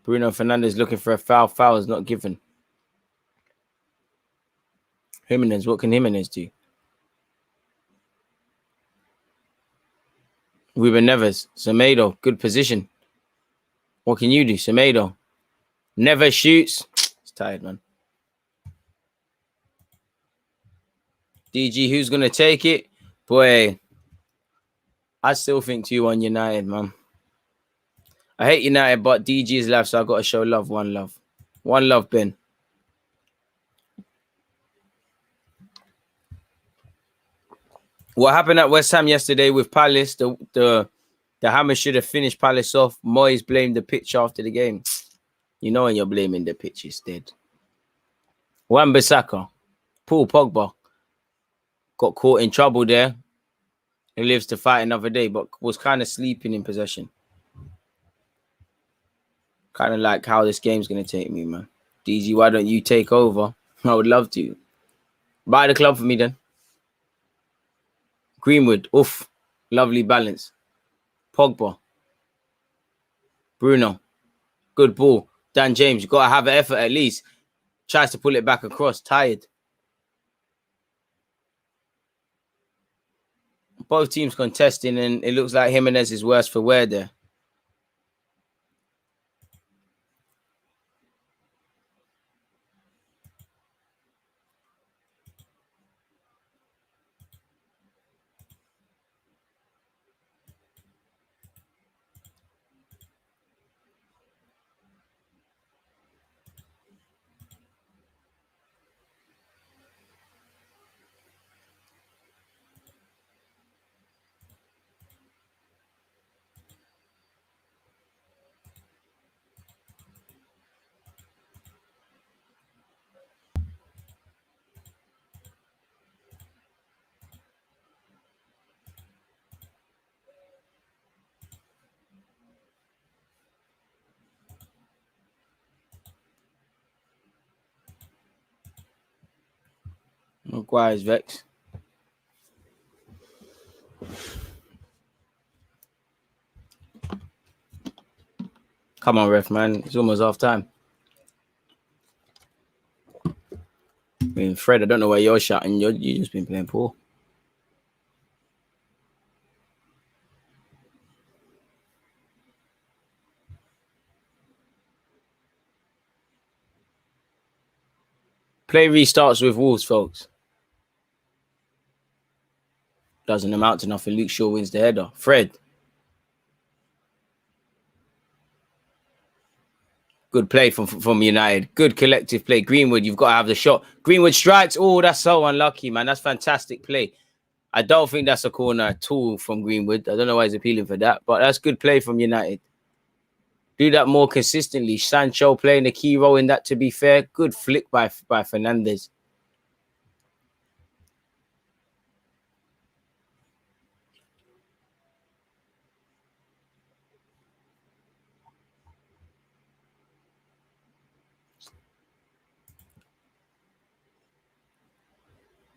Bruno Fernandes looking for a foul. Foul is not given. Jimenez. What can Jimenez do? Ruben Neves. Semedo. Good position. What can you do? Semedo. Never shoots. It's tired, man. DG, who's going to take it? Boy, I still think 2-1 United, man. I hate United, but DG is left, so I've got to show love. One love. One love, Ben. What happened at West Ham yesterday with Palace, the hammer should have finished Palace off. Moyes blamed the pitch after the game. You know when you're blaming the pitch instead. Wan-Bissaka. Paul Pogba. Got caught in trouble there. He lives to fight another day, but was kind of sleeping in possession. Kind of like how this game's going to take me, man. DG, why don't you take over? I would love to. Buy the club for me then. Greenwood. Oof. Lovely balance. Pogba. Bruno. Good ball. Dan James. You've got to have an effort at least. Tries to pull it back across. Tired. Both teams contesting, and it looks like Jimenez is worse for wear there. Maguire's vexed. Come on, ref, man. It's almost half time. I mean, Fred, I don't know where you're shouting. You just been playing poor. Play restarts with Wolves, folks. Doesn't amount to nothing. Luke Shaw wins the header. Fred. Good play from United. Good collective play. Greenwood, you've got to have the shot. Greenwood strikes. Oh, that's so unlucky, man. That's fantastic play. I don't think that's a corner at all from Greenwood. I don't know why he's appealing for that, but that's good play from United. Do that more consistently. Sancho playing a key role in that, to be fair. Good flick by Fernandes.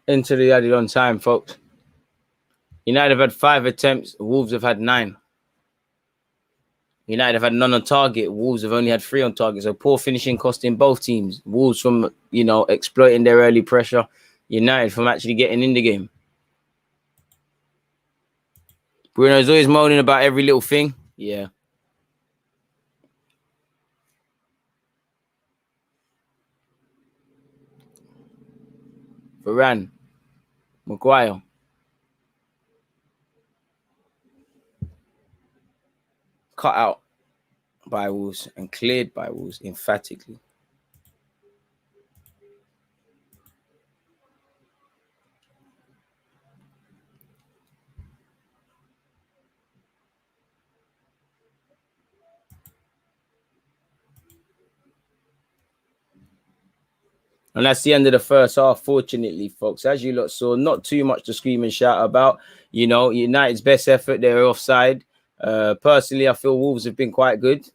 Into the added on time, folks. United have had 5 attempts. Wolves have had 9. United have had none on target. Wolves have only had 3 on target. So poor finishing costing both teams. Wolves from, exploiting their early pressure. United from actually getting in the game. Bruno's always moaning about every little thing. Yeah. Varane, Maguire. Cut out by Wolves and cleared by Wolves emphatically. And that's the end of the first half, fortunately, folks. As you lot saw, not too much to scream and shout about. You know, United's best effort, they're offside. Personally, I feel Wolves have been quite good.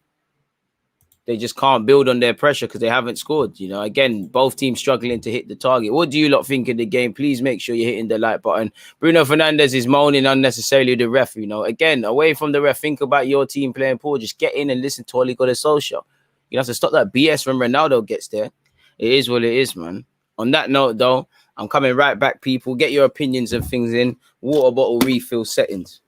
They just can't build on their pressure because they haven't scored. You know, again, both teams struggling to hit the target. What do you lot think of the game? Please make sure you're hitting the like button. Bruno Fernandes is moaning unnecessarily with the ref. You know, again, away from the ref, think about your team playing poor. Just get in and listen to Ole Gunnar Solskjaer. You have to stop that BS when Ronaldo gets there. It is what it is, man. On that note, though, I'm coming right back, people. Get your opinions and things in. Water bottle refill settings.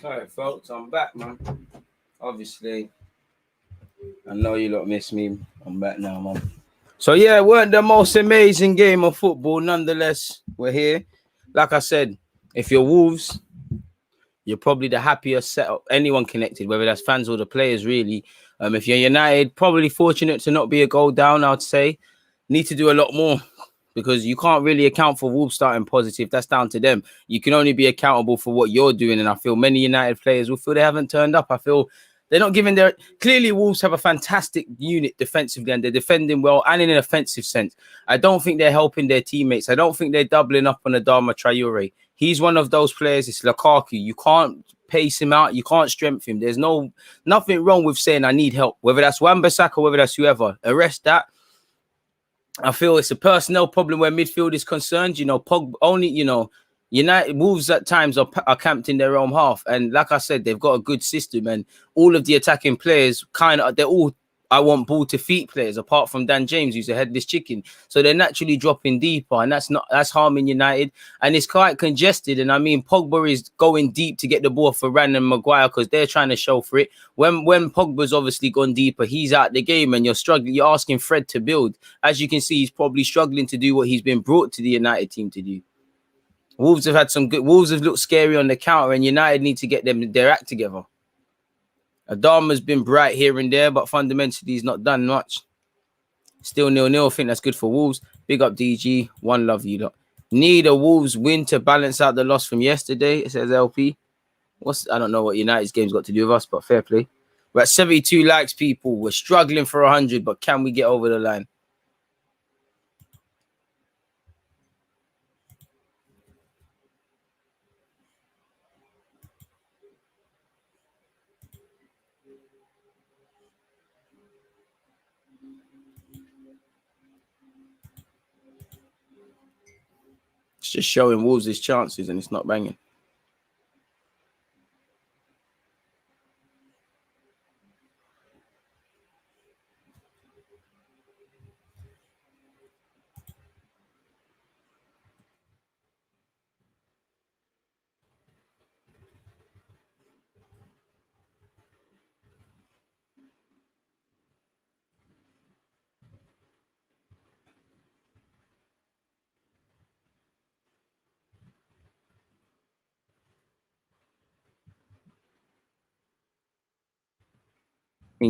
All right, folks, I'm back, man. Obviously, I know you lot miss me. I'm back now, man. So, yeah, it weren't the most amazing game of football. Nonetheless, we're here. Like I said, if you're Wolves, you're probably the happiest set of anyone connected, whether that's fans or the players, really. If you're United, probably fortunate to not be a goal down, I'd say. Need to do a lot more because you can't really account for Wolves starting positive. That's down to them. You can only be accountable for what you're doing. And I feel many United players will feel they haven't turned up. I feel they're not giving their... Clearly, Wolves have a fantastic unit defensively and they're defending well and in an offensive sense. I don't think they're helping their teammates. I don't think they're doubling up on Adama Traore. He's one of those players. It's Lukaku. You can't pace him out. You can't strengthen him. There's nothing wrong with saying I need help, whether that's Wan-Bissaka, whether that's whoever. Arrest that. I feel it's a personnel problem where midfield is concerned. United Wolves at times are camped in their own half. And like I said, they've got a good system and all of the attacking players they're all I want ball to feet players, apart from Dan James, who's a headless chicken. So they're naturally dropping deeper, and that's harming United. And it's quite congested. And I mean, Pogba is going deep to get the ball for Ran and Maguire because they're trying to show for it. When Pogba's obviously gone deeper, he's out the game, and you're struggling. You're asking Fred to build. As you can see, he's probably struggling to do what he's been brought to the United team to do. Wolves have had some good. Wolves have looked scary on the counter, and United need to get their act together. Adama's been bright here and there, but fundamentally he's not done much. Still 0-0. I think that's good for Wolves. Big up DG. One love, you lot. Need a Wolves win to balance out the loss from yesterday, it says LP. I don't know what United's game's got to do with us, but fair play. We're at 72 likes, people. We're struggling for 100, but can we get over the line? It's just showing Wolves his chances and it's not banging.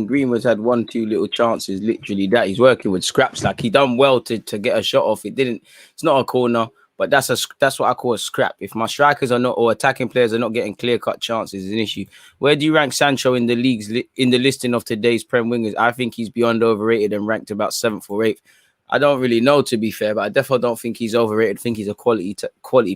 Greenwood's had 1-2 little chances, literally that he's working with scraps. Like he done well to get a shot off. It's not a corner, but that's what I call a scrap. If my strikers are not or attacking players are not getting clear-cut chances, is an issue. Where do you rank Sancho in the leagues in the listing of today's Prem wingers? I think he's beyond overrated and ranked about 7th or 8th. I don't really know, to be fair, but I definitely don't think he's overrated. I think he's a quality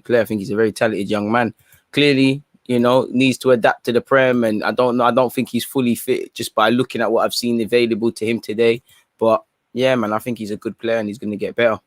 player. I think he's a very talented young man. Clearly, needs to adapt to the Prem, and I don't think he's fully fit just by looking at what I've seen available to him today. But yeah, man, I think he's a good player and he's going to get better.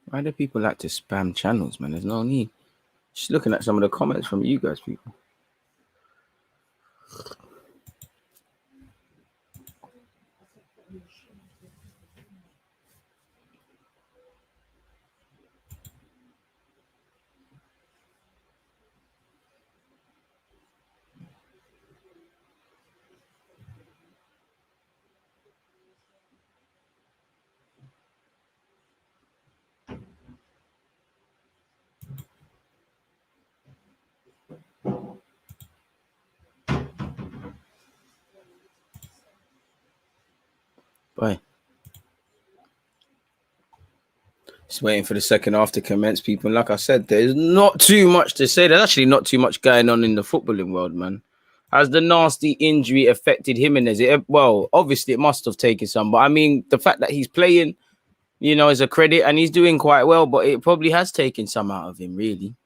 Why do people like to spam channels, man? There's no need. Just looking at some of the comments from you guys, people. Bye. Just waiting for the second half to commence, people. And like I said, there's not too much to say. There's actually not too much going on in the footballing world, man. Has the nasty injury affected him? Well, obviously it must have taken some. But I mean, the fact that he's playing, is a credit and he's doing quite well. But it probably has taken some out of him, really.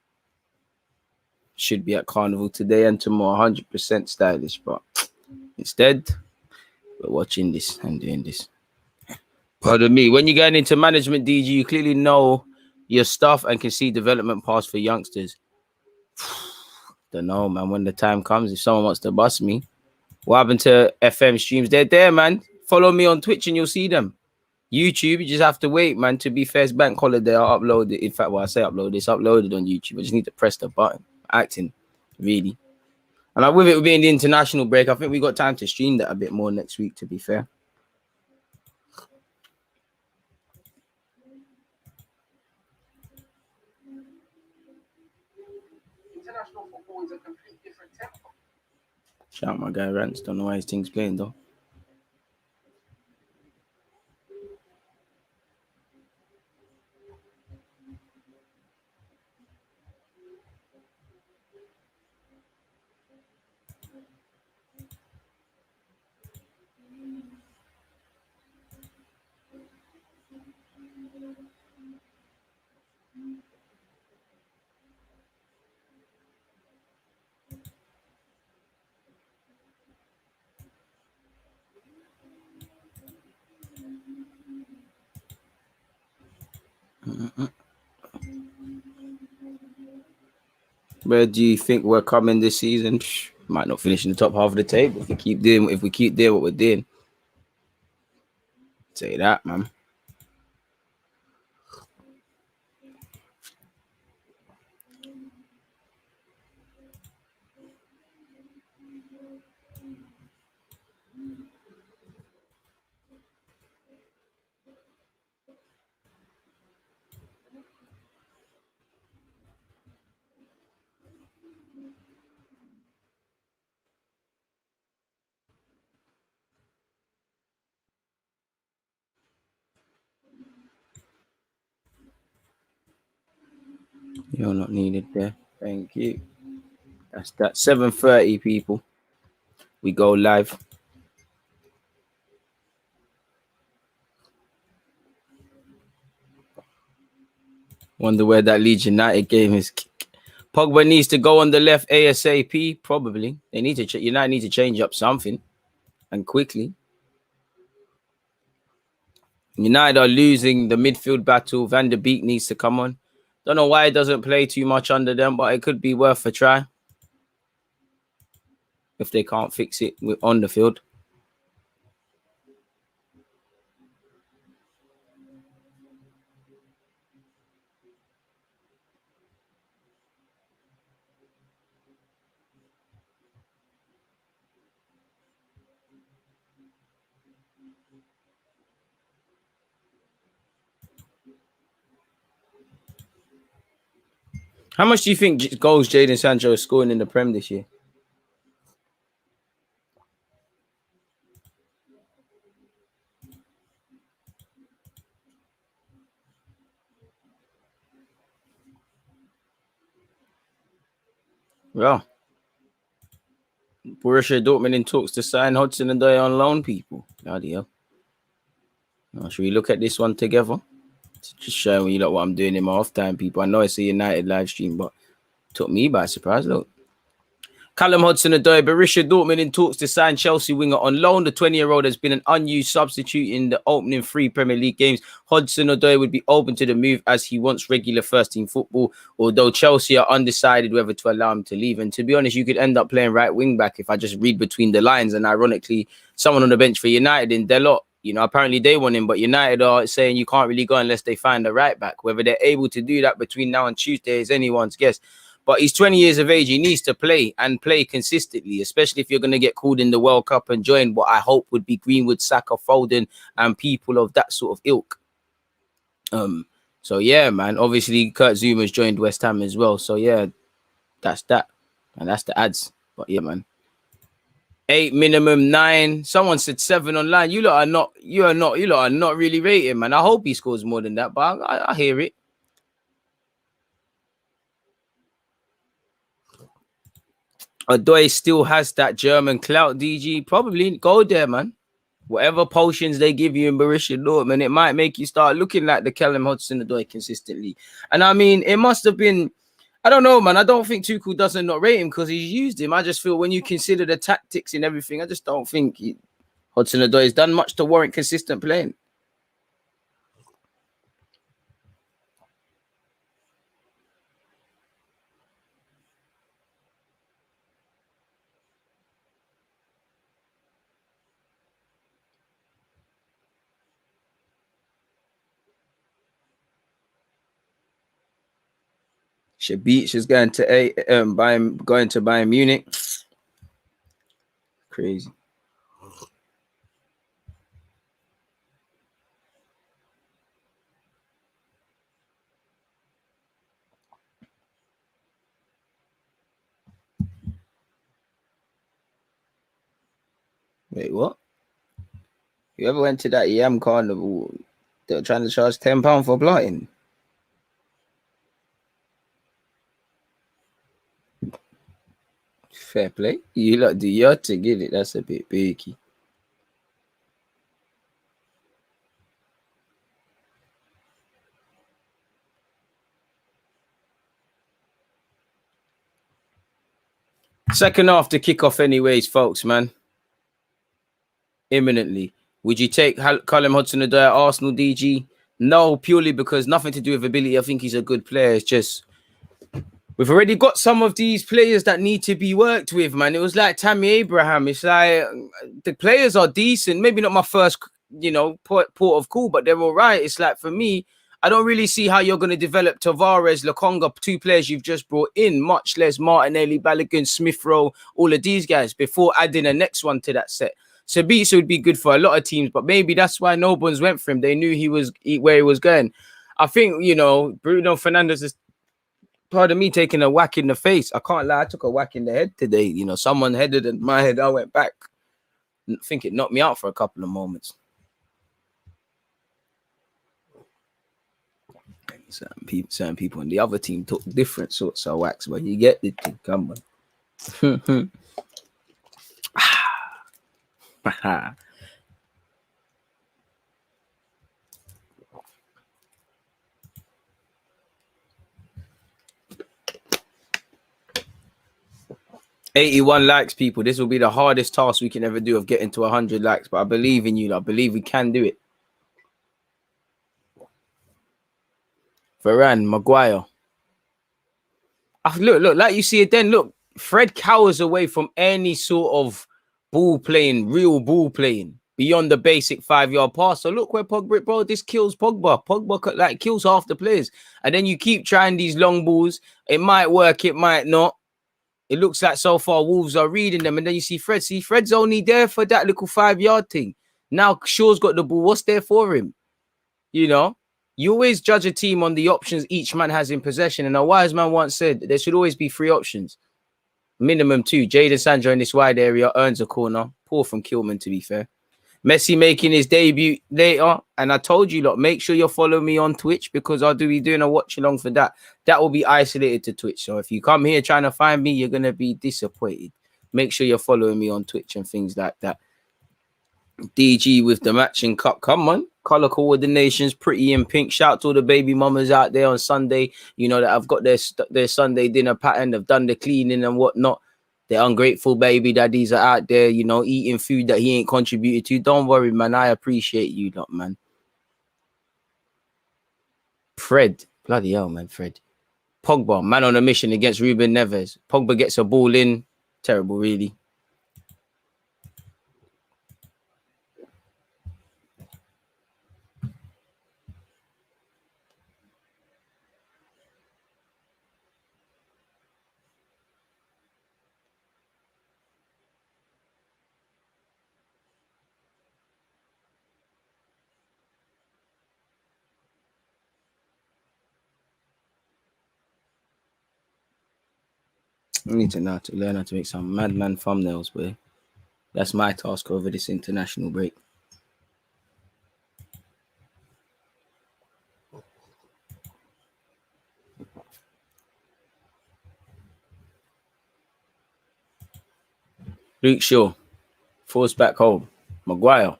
Should be at Carnival today and tomorrow, 100% stylish. But instead, we're watching this and doing this. Pardon me. When you're going into management, DG, you clearly know your stuff and can see development paths for youngsters. Don't know, man. When the time comes, if someone wants to bust me, what happened to FM streams? They're there, man. Follow me on Twitch and you'll see them. YouTube, you just have to wait, man. To be fair, it's bank holiday. I'll upload it. In fact, when I say upload, it's uploaded on YouTube. I just need to press the button. Acting, really. And like with it being the international break, I think we got time to stream that a bit more next week, to be fair. International football is a complete different tempo. Shout out my guy Rance. Don't know why his thing's playing, though. Where do you think we're coming this season? Might not finish in the top half of the table if we keep doing what we're doing. Say that, man. You're not needed there. Thank you. That's that. 7:30, people. We go live. Wonder where that Leeds United game is. Pogba needs to go on the left ASAP. Probably. They need to. United need to change up something, and quickly. United are losing the midfield battle. Van der Beek needs to come on. Don't know why it doesn't play too much under them, but it could be worth a try if they can't fix it on the field. How much do you think goals Jadon Sancho is scoring in the Prem this year? Well, Borussia Dortmund in talks to sign Hudson and Odoi on loan, people. Bloody hell. Now, should we look at this one together? Just showing you what I'm doing in my off time, people. I know it's a United live stream, but it took me by surprise. Look. Callum Hudson-Odoi, Borussia Dortmund in talks to sign Chelsea winger on loan. The 20-year-old has been an unused substitute in the opening 3 Premier League games. Hudson-Odoi would be open to the move as he wants regular first-team football, although Chelsea are undecided whether to allow him to leave. And to be honest, you could end up playing right wing-back if I just read between the lines. And ironically, someone on the bench for United in Deluded, apparently they want him, but United are saying you can't really go unless they find a right-back. Whether they're able to do that between now and Tuesday is anyone's guess. But he's 20 years of age. He needs to play and play consistently, especially if you're going to get called in the World Cup and join what I hope would be Greenwood, Saka, Foden, and people of that sort of ilk. So, yeah, man. Obviously, Kurt Zuma's joined West Ham as well. So, yeah, that's that. And that's the ads. But, yeah, man. 8 minimum, 9. Someone said 7 online. You lot are not really rating, man. I hope he scores more than that, but I hear it. Odoi still has that German clout, DG. Probably go there, man. Whatever potions they give you in Borussia Dortmund, it might make you start looking like the Callum Hudson-Odoi consistently. And I mean, it must have been, I don't know, man. I don't think Tuchel doesn't not rate him because he's used him. I just feel when you consider the tactics and everything, I just don't think Hudson-Odoi has done much to warrant consistent playing. Beach is going to Bayern Munich. Crazy. Wait, what? You ever went to that Yam Carnival? They're trying to charge £10 for blotting. Fair play. You lot do your to get it. That's a bit biggy. Second half to kick off anyways, folks, man. Imminently. Would you take Callum Hudson-Odoi at Arsenal, DG? No, purely because nothing to do with ability. I think he's a good player. It's just we've already got some of these players that need to be worked with, man. It was like Tammy Abraham. It's like the players are decent. Maybe not my first, port of call, but they're all right. It's like for me, I don't really see how you're going to develop Tavares, Lokonga, two players you've just brought in, much less Martinelli, Balogun, Smith Rowe, all of these guys before adding a next one to that set. Sabitzer would be good for a lot of teams, but maybe that's why no one's went for him. They knew he was where he was going. I think, Bruno Fernandes is, pardon me, taking a whack in the face. I can't lie, I took a whack in the head today. Someone headed in my head. I went back. I think it knocked me out for a couple of moments. Certain people on the other team took different sorts of whacks, but you get the thing. Come on. 81 likes, people. This will be the hardest task we can ever do of getting to 100 likes, but I believe in you. I believe we can do it. Varane, Maguire. Look, like you see it then. Look, Fred cowers away from any sort of real ball playing beyond the basic 5-yard pass. So look where Pogba, bro, this kills Pogba. Pogba kills half the players. And then you keep trying these long balls. It might work, it might not. It looks like so far Wolves are reading them. And then you see Fred. See, Fred's only there for that little 5-yard thing. Now Shaw's got the ball. What's there for him? You always judge a team on the options each man has in possession. And a wise man once said there should always be 3 options. Minimum 2. Jadon Sancho in this wide area earns a corner. Poor from Kilman, to be fair. Messi making his debut later. And I told you, lot, make sure you follow me on Twitch because I'll be doing a watch along for that. That will be isolated to Twitch. So if you come here trying to find me, you're going to be disappointed. Make sure you're following me on Twitch and things like that. DG with the matching cup. Come on. Color coordination's pretty in pink. Shout out to all the baby mamas out there on Sunday. That I've got their Sunday dinner pattern. They've done the cleaning and whatnot. The ungrateful baby daddies are out there, eating food that he ain't contributed to. Don't worry, man. I appreciate you lot, man. Fred. Bloody hell, man, Fred. Pogba, man on a mission against Ruben Neves. Pogba gets a ball in. Terrible, really. I need to learn how to make some madman thumbnails, boy. That's my task over this international break. Luke Shaw. Forced back home. Maguire.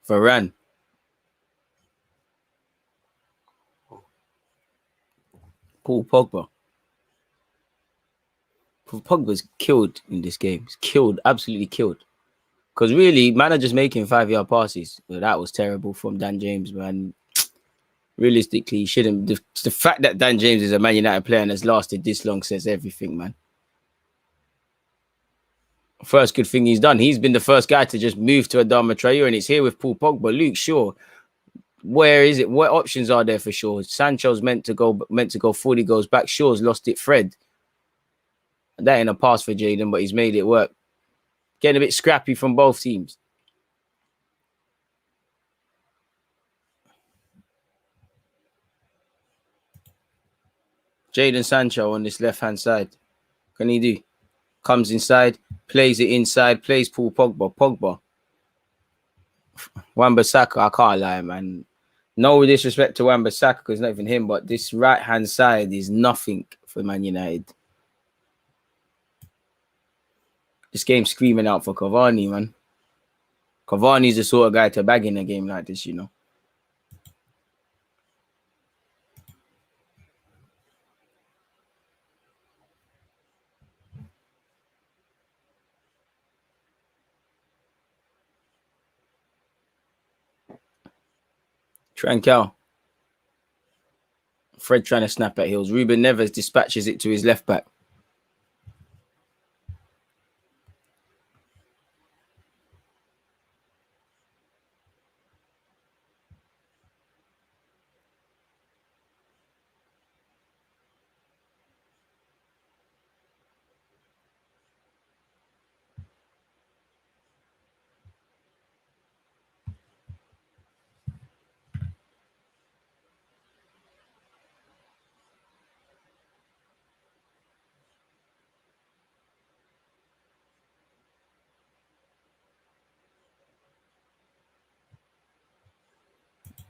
Varane. Paul Pogba. Pogba's killed in this game. He's killed, absolutely killed. Because really, man are just making 5-yard passes. Well, that was terrible from Dan James, man. Realistically, he shouldn't. The fact that Dan James is a Man United player and has lasted this long says everything, man. First good thing he's done. He's been the first guy to just move to Adama Traore, and it's here with Paul Pogba. Luke Shaw. where is it? What options are there for Shaw? Sancho's meant to go fully, goes back. Shaw's lost it. Fred. That ain't a pass for Jaden, but he's made it work. Getting a bit scrappy from both teams. Jaden Sancho on this left-hand side. Can he do? Comes inside, plays it inside, plays Paul Pogba. Wan-Bissaka, I can't lie, man. No disrespect to Wan-Bissaka because it's not even him, but this right-hand side is nothing for Man United. This game's screaming out for Cavani, man. Cavani's the sort of guy to bag in a game like this, you know. Tranquil. Fred trying to snap at heels. Ruben Neves dispatches it to his left back.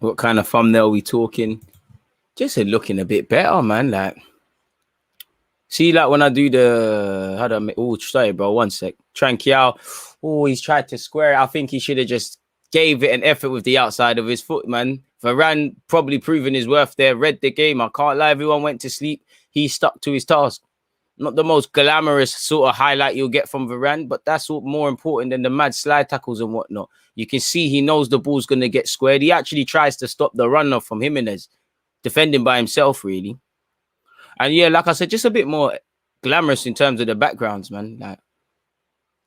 What kind of thumbnail are we talking? Just looking a bit better, man. Like, see, like when I do the how do I make? Oh, sorry, bro. 1 sec. Tranquil. Oh, he's tried to square it. I think he should have just gave it an effort with the outside of his foot, man. Varane probably proven his worth there. Read the game. I can't lie. Everyone went to sleep. He stuck to his task. Not the most glamorous sort of highlight you'll get from Varane, but that's what more important than the mad slide tackles and whatnot. You can see he knows the ball's going to get squared. He actually tries to stop the runner from Jimenez, defending by himself, really. And yeah, like I said, just a bit more glamorous in terms of the backgrounds, man. Like,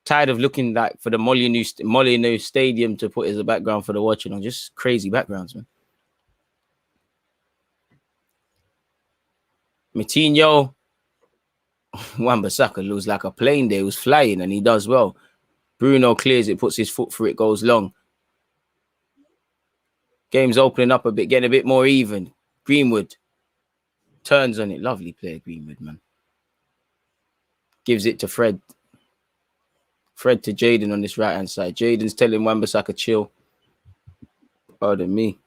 tired of looking like for the Molineux Stadium to put as a background for the watching on. Just crazy backgrounds, man. Coutinho. Wan-Bissaka looks like a plane there. He was flying and he does well. Bruno clears it, puts his foot through it, goes long. Game's opening up a bit, getting a bit more even. Greenwood turns on it. Lovely player, Greenwood, man. Gives it to Fred. Fred to Jaden on this right-hand side. Jaden's telling Wan-Bissaka chill. Pardon me.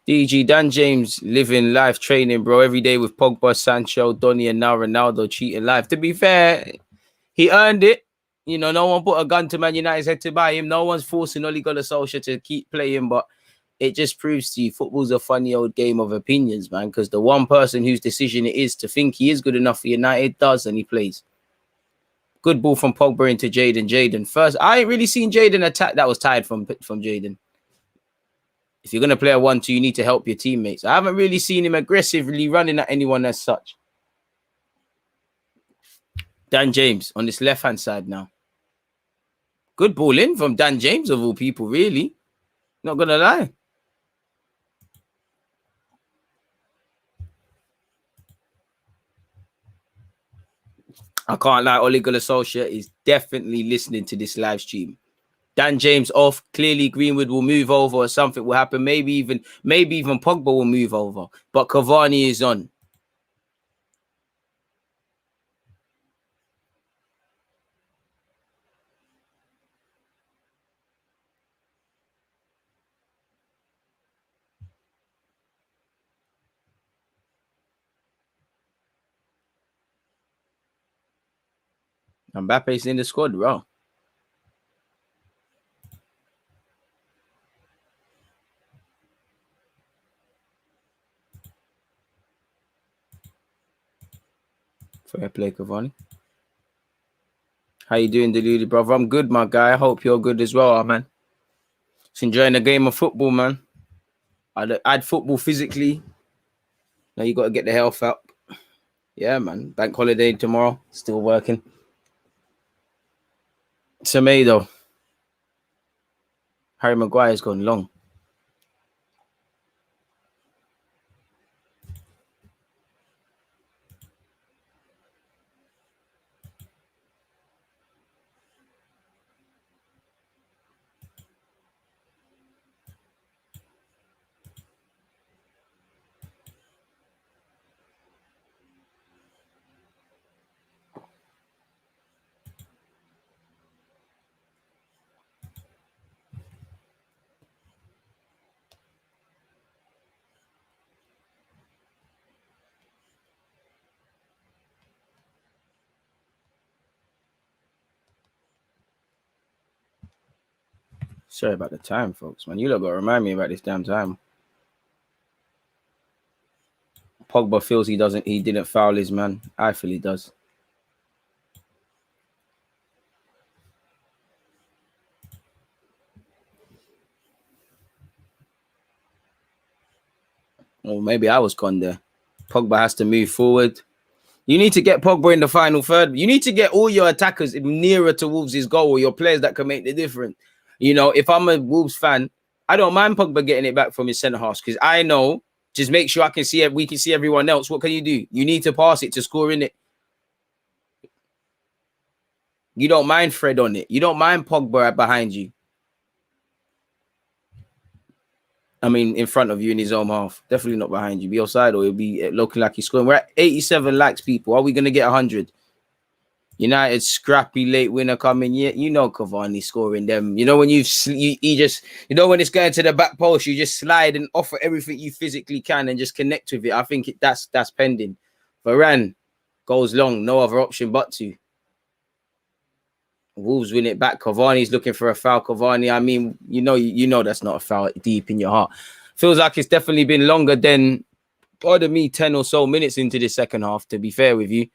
DG, Dan James living life training, bro. Every day with Pogba, Sancho, Donny, and now Ronaldo cheating life. To be fair, he earned it. You know, no one put a gun to Man United's head to buy him. No one's forcing Ole Gunnar Solskjaer to keep playing, but it just proves to you football's a funny old game of opinions, man, because the one person whose decision it is to think he is good enough for United does, and he plays. Good ball from Pogba into Jaden. Jaden first. I ain't really seen Jaden attack. That was tired from Jaden. If you're going to play a 1-2, you need to help your teammates. I haven't really seen him aggressively running at anyone as such. Dan James on this left-hand side now. Good ball in from Dan James, of all people, really. Not going to lie. I can't lie. Ole Gunnar Solskjaer is definitely listening to this live stream. Dan James off. Clearly, Greenwood will move over or something will happen. Maybe even Pogba will move over. But Cavani is on. Mbappe's in the squad, bro. Fair play, Cavani. How you doing, Deluded, brother? I'm good, my guy. I hope you're good as well, man. Just enjoying the game of football, man. I'd add football physically. Now you got to get the health up. Yeah, man. Bank holiday tomorrow. Still working. Semedo. Harry Maguire's gone long. Sorry about the time, folks, man. You lot got to remind me about this damn time. Pogba feels he didn't foul his man. I feel he does. Or maybe I was gone there. Pogba has to move forward. You need to get Pogba in the final third. You need to get all your attackers nearer to Wolves' goal, or your players that can make the difference. You know, if I'm a Wolves fan, I don't mind Pogba getting it back from his centre half, because I know, just make sure we can see everyone else. What can you do? You need to pass it to score in it. You don't mind Fred on it. You don't mind Pogba behind you. I mean, in front of you in his own half. Definitely not behind you. Be offside, or he'll be looking like he's scoring. We're at 87 likes, people. Are we going to get 100? United scrappy late winner coming. Yeah, you know Cavani scoring them. You know when you just, you know when it's going to the back post, you just slide and offer everything you physically can and just connect with it. I think that's pending. Varane goes long, no other option but to. Wolves win it back. Cavani's looking for a foul. Cavani, I mean, you know that's not a foul deep in your heart. Feels like it's definitely been longer than, pardon me, 10 or so minutes into the second half, to be fair with you.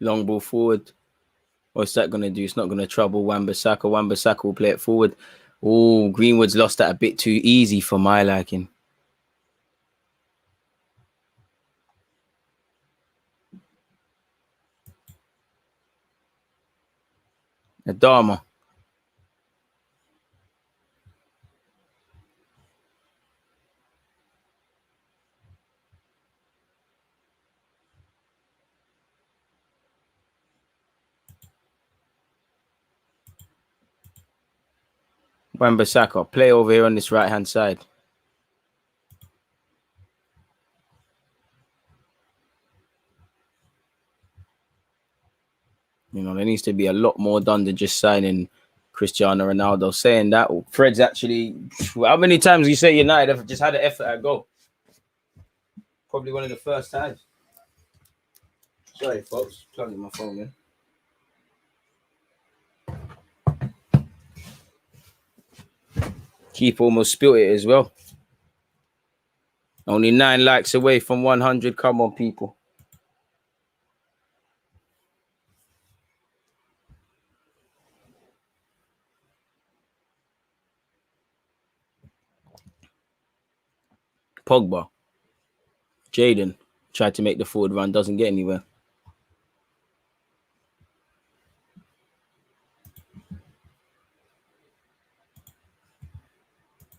Long ball forward. What's that going to do? It's not going to trouble Wan-Bissaka. Wan-Bissaka will play it forward. Oh, Greenwood's lost that a bit too easy for my liking. Adama. Wan-Bissaka, play over here on this right-hand side. You know, there needs to be a lot more done than just signing Cristiano Ronaldo. Saying that, Fred's actually, how many times you say United have just had an effort at goal? Probably one of the first times. Sorry, folks. Plugging my phone in. Keep almost spilt it as well. Only 9 likes away from 100. Come on, people. Pogba. Jaden tried to make the forward run. Doesn't get anywhere.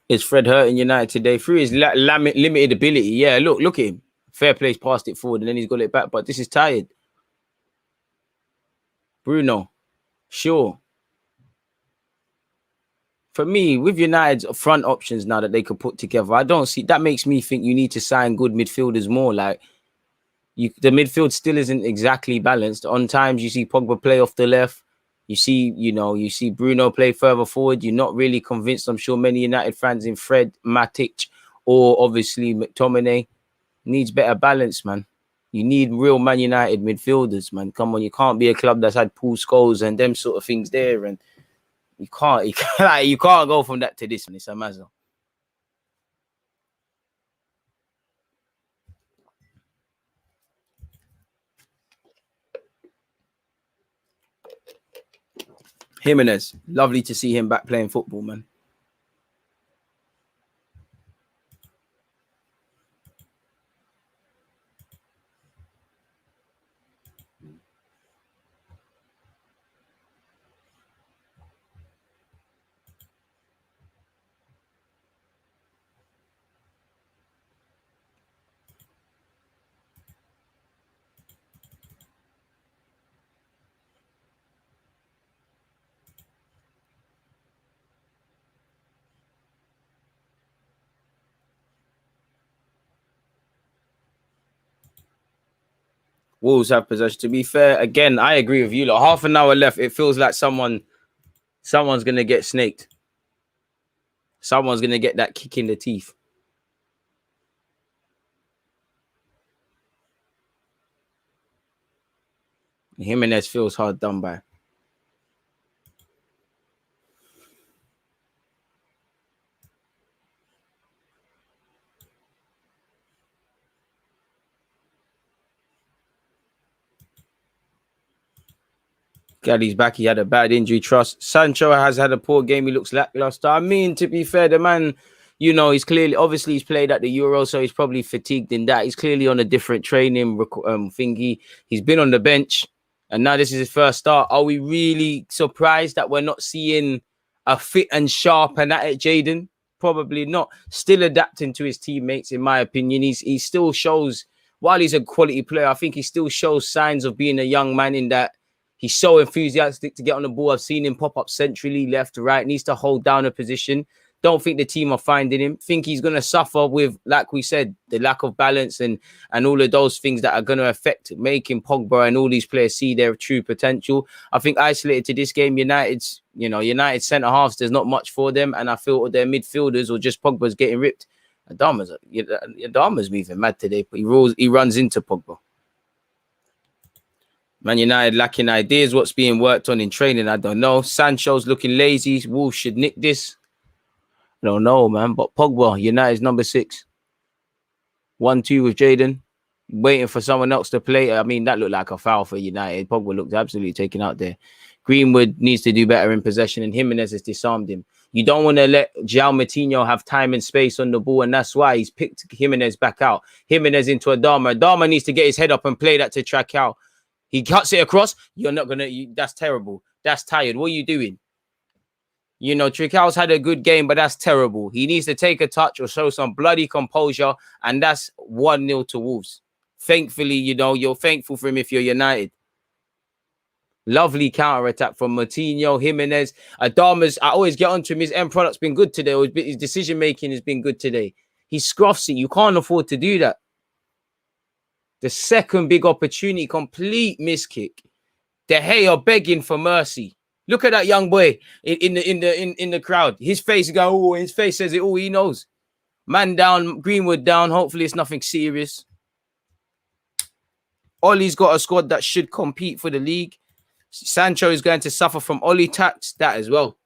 Is Fred hurting United today through his limited ability? Yeah, look at him. Fair plays passed it forward and then he's got it back. But this is tired. Bruno. Sure. For me, with United's front options now that they could put together, I don't see, that makes me think you need to sign good midfielders more. Like, the midfield still isn't exactly balanced. On times you see Pogba play off the left. You see Bruno play further forward. You're not really convinced, I'm sure, many United fans in Fred, Matic, or obviously McTominay. Needs better balance, man. You need real Man United midfielders, man. Come on, you can't be a club that's had Paul Scholes and them sort of things there, and you can't go from that to this, man. It's a mazza. Jimenez, lovely to see him back playing football, man. Wolves have possession. To be fair, again, I agree with you. Like, half an hour left. It feels like someone's gonna get snaked. Someone's gonna get that kick in the teeth. Jimenez feels hard done by. Gaddy's back. He had a bad injury. Trust. Sancho has had a poor game. He looks lackluster. I mean, to be fair, the man, you know, obviously he's played at the Euro, so he's probably fatigued in that. He's clearly on a different training thingy. He's been on the bench, and now this is his first start. Are we really surprised that we're not seeing a fit and sharp and at it, Jaden? Probably not. Still adapting to his teammates, in my opinion. He still shows, while he's a quality player, I think he still shows signs of being a young man in that. He's so enthusiastic to get on the ball. I've seen him pop up centrally, left to right. Needs to hold down a position. Don't think the team are finding him. Think he's going to suffer with, like we said, the lack of balance and all of those things that are going to affect making Pogba and all these players see their true potential. I think isolated to this game, United centre halves, there's not much for them. And I feel their midfielders or just Pogba's getting ripped. Adama's moving mad today, but he runs into Pogba. Man United lacking ideas. What's being worked on in training, I don't know. Sancho's looking lazy. Wolves should nick this. I don't know, man. But Pogba, United's number 6. 1-2 with Jaden. Waiting for someone else to play. I mean, that looked like a foul for United. Pogba looked absolutely taken out there. Greenwood needs to do better in possession, and Jimenez has disarmed him. You don't want to let João Moutinho have time and space on the ball, and that's why he's picked Jimenez back out. Jimenez into Adama. Adama needs to get his head up and play that to track out. He cuts it across. You're not going to... That's terrible. That's tired. What are you doing? You know, Trical's had a good game, but that's terrible. He needs to take a touch or show some bloody composure, and that's 1-0 to Wolves. Thankfully, you know, you're thankful for him if you're United. Lovely counter-attack from Moutinho, Jimenez. Adama's... I always get onto him. His end product's been good today. His decision-making has been good today. He scruffs it. You can't afford to do that. The second big opportunity, complete miss kick. De Gea begging for mercy. Look at that young boy in the crowd. His face his face says it all. He knows. Man down, Greenwood down. Hopefully it's nothing serious. Ollie's got a squad that should compete for the league. Sancho is going to suffer from Ollie tax, that as well.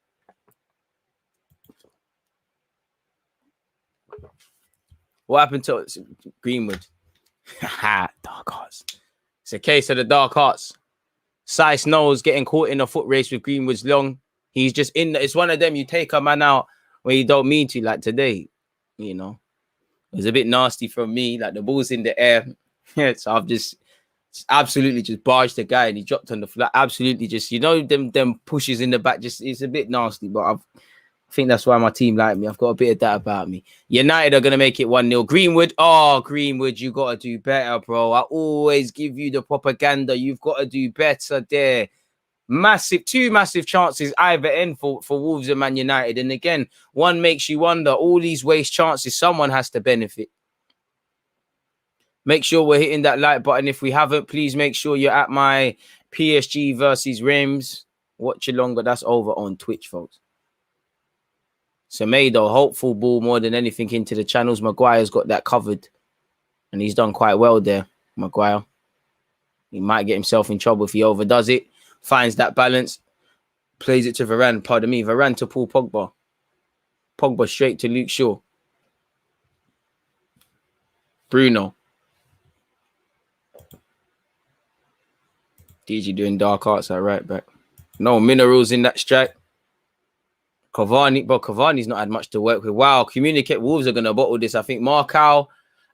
What happened to Greenwood? Dark Arts. It's a case of the Dark Arts. Sai Snow's getting caught in a foot race with Greenwood's long. He's just in. It's one of them. You take a man out when you don't mean to, like today. You know, it was a bit nasty from me. Like the ball's in the air. Yeah, so I've just absolutely just barged the guy and he dropped on the floor. Absolutely, just them pushes in the back. Just it's a bit nasty, but I think that's why my team like me. I've got a bit of that about me. United are going to make it 1-0. Greenwood. Oh, Greenwood, you got to do better, bro. I always give you the propaganda. You've got to do better there. Two massive chances either end for Wolves and Man United. And again, one makes you wonder, all these waste chances, someone has to benefit. Make sure we're hitting that like button. If we haven't, please make sure you're at my PSG versus Reims. Watchalong, but that's over on Twitch, folks. Semedo, hopeful ball more than anything into the channels. Maguire's got that covered. And he's done quite well there, Maguire. He might get himself in trouble if he overdoes it. Finds that balance. Plays it to Varane. Pardon me. Varane to Paul Pogba. Pogba straight to Luke Shaw. Bruno. DG doing Dark Arts at right back. No minerals in that strike. Cavani, but Cavani's not had much to work with. Wow, Wolves are going to bottle this. I think Markow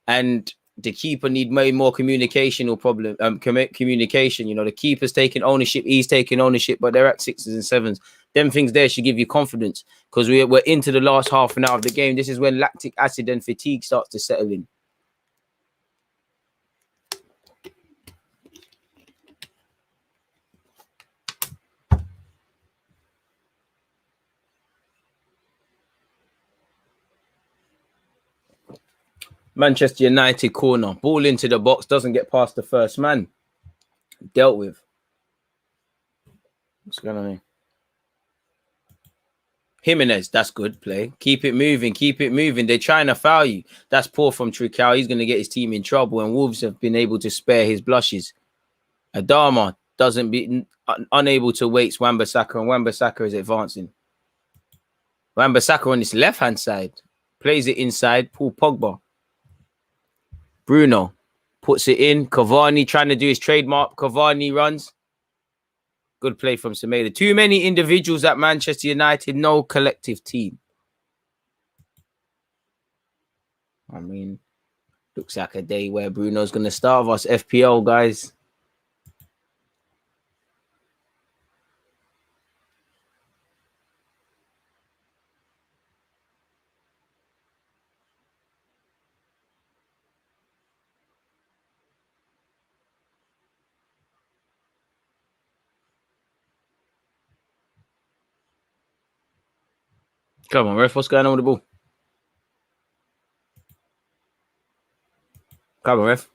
and the keeper need more communication. Communication. You know, the keeper's taking ownership. He's taking ownership, but they're at 6s and 7s. Them things there should give you confidence because we're into the last half an hour of the game. This is when lactic acid and fatigue starts to settle in. Manchester United corner. Ball into the box. Doesn't get past the first man. Dealt with. What's going on here? Jimenez, that's good play. Keep it moving. Keep it moving. They're trying to foul you. That's poor from Tricao. He's going to get his team in trouble, and Wolves have been able to spare his blushes. Adama doesn't be unable to wait Wan-Bissaka, and Wan-Bissaka is advancing. Wan-Bissaka on his left-hand side. Plays it inside. Paul Pogba. Bruno puts it in. Cavani trying to do his trademark. Cavani runs. Good play from Semedo. Too many individuals at Manchester United. No collective team. I mean, looks like a day where Bruno's going to starve us. FPL, guys. Come on, ref. What's going on with the ball? Come on, ref.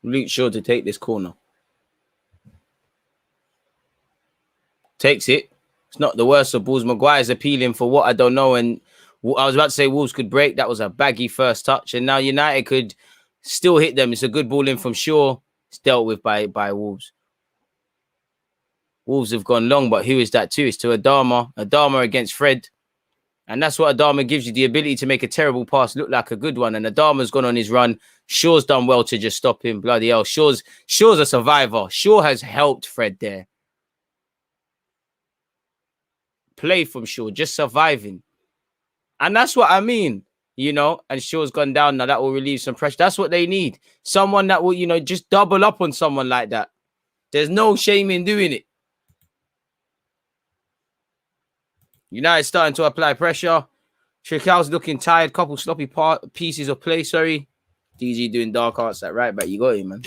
Luke Shaw to take this corner. Takes it. It's not the worst of balls. Maguire's appealing for what I don't know. And I was about to say Wolves could break. That was a baggy first touch. And now United could still hit them. It's a good ball in from Shaw. It's dealt with by Wolves. Wolves have gone long, but who is that to? It's to Adama. Adama against Fred. And that's what Adama gives you, the ability to make a terrible pass look like a good one. And Adama's gone on his run. Shaw's done well to just stop him. Bloody hell. Shaw's a survivor. Shaw has helped Fred there. Play from Shaw, just surviving. And that's what I mean, you know. And Shaw's gone down now. That will relieve some pressure. That's what they need. Someone that will, you know, just double up on someone like that. There's no shame in doing it. United starting to apply pressure. Tricao's looking tired. Couple sloppy pieces of play, sorry. DG doing dark arts at right back. You got him, man.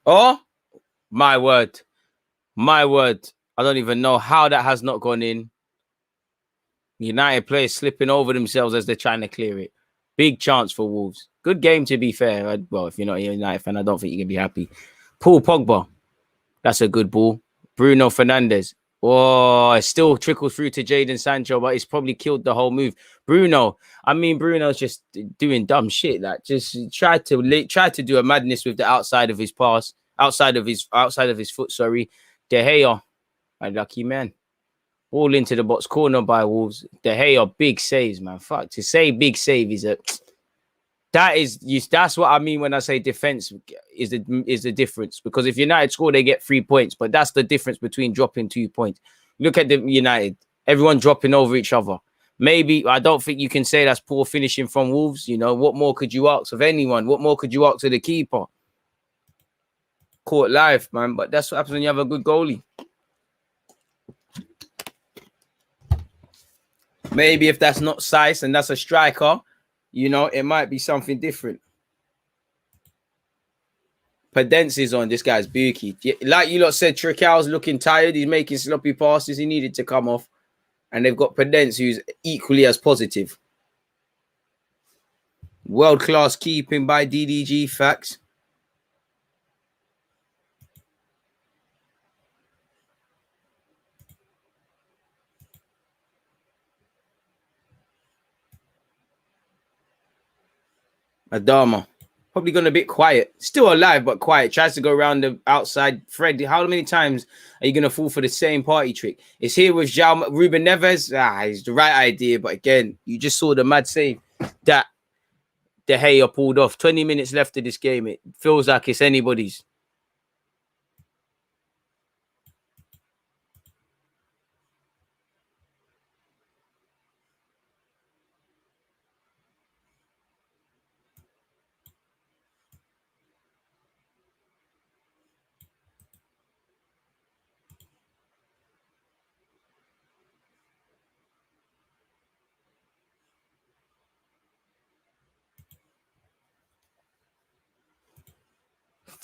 Oh, my word. My word. I don't even know how that has not gone in. United players slipping over themselves as they're trying to clear it. Big chance for Wolves. Good game, to be fair. Well, if you're not a United fan, I don't think you can be happy. Paul Pogba. That's a good ball. Bruno Fernandes. Oh, it still trickles through to Jadon Sancho, but it's probably killed the whole move. Bruno's just doing dumb shit. Like, just tried to do a madness with the outside of his pass, outside of his foot. Sorry, De Gea, a lucky man. All into the box corner by Wolves. De Gea, big saves, man. Fuck, to say big save is that's what I mean when I say defense is the difference. Because if United score, they get 3 points. But that's the difference between dropping 2 points. Look at the United. Everyone dropping over each other. Maybe, I don't think you can say that's poor finishing from Wolves. You know, what more could you ask of anyone? What more could you ask of the keeper? Caught live, man. But that's what happens when you have a good goalie. Maybe if that's not Sice and that's a striker, you know, it might be something different. Pedence is on. This guy's bookie. Like you lot said, Tricao's looking tired. He's making sloppy passes. He needed to come off. And they've got Pedence, who's equally as positive. World-class keeping by DDG. Facts. Adama. Probably gone a bit quiet. Still alive, but quiet. Tries to go around the outside. Fred, how many times are you going to fall for the same party trick? It's here with Ruben Neves. It's the right idea. But again, you just saw the mad save. That De Gea pulled off. 20 minutes left of this game. It feels like it's anybody's.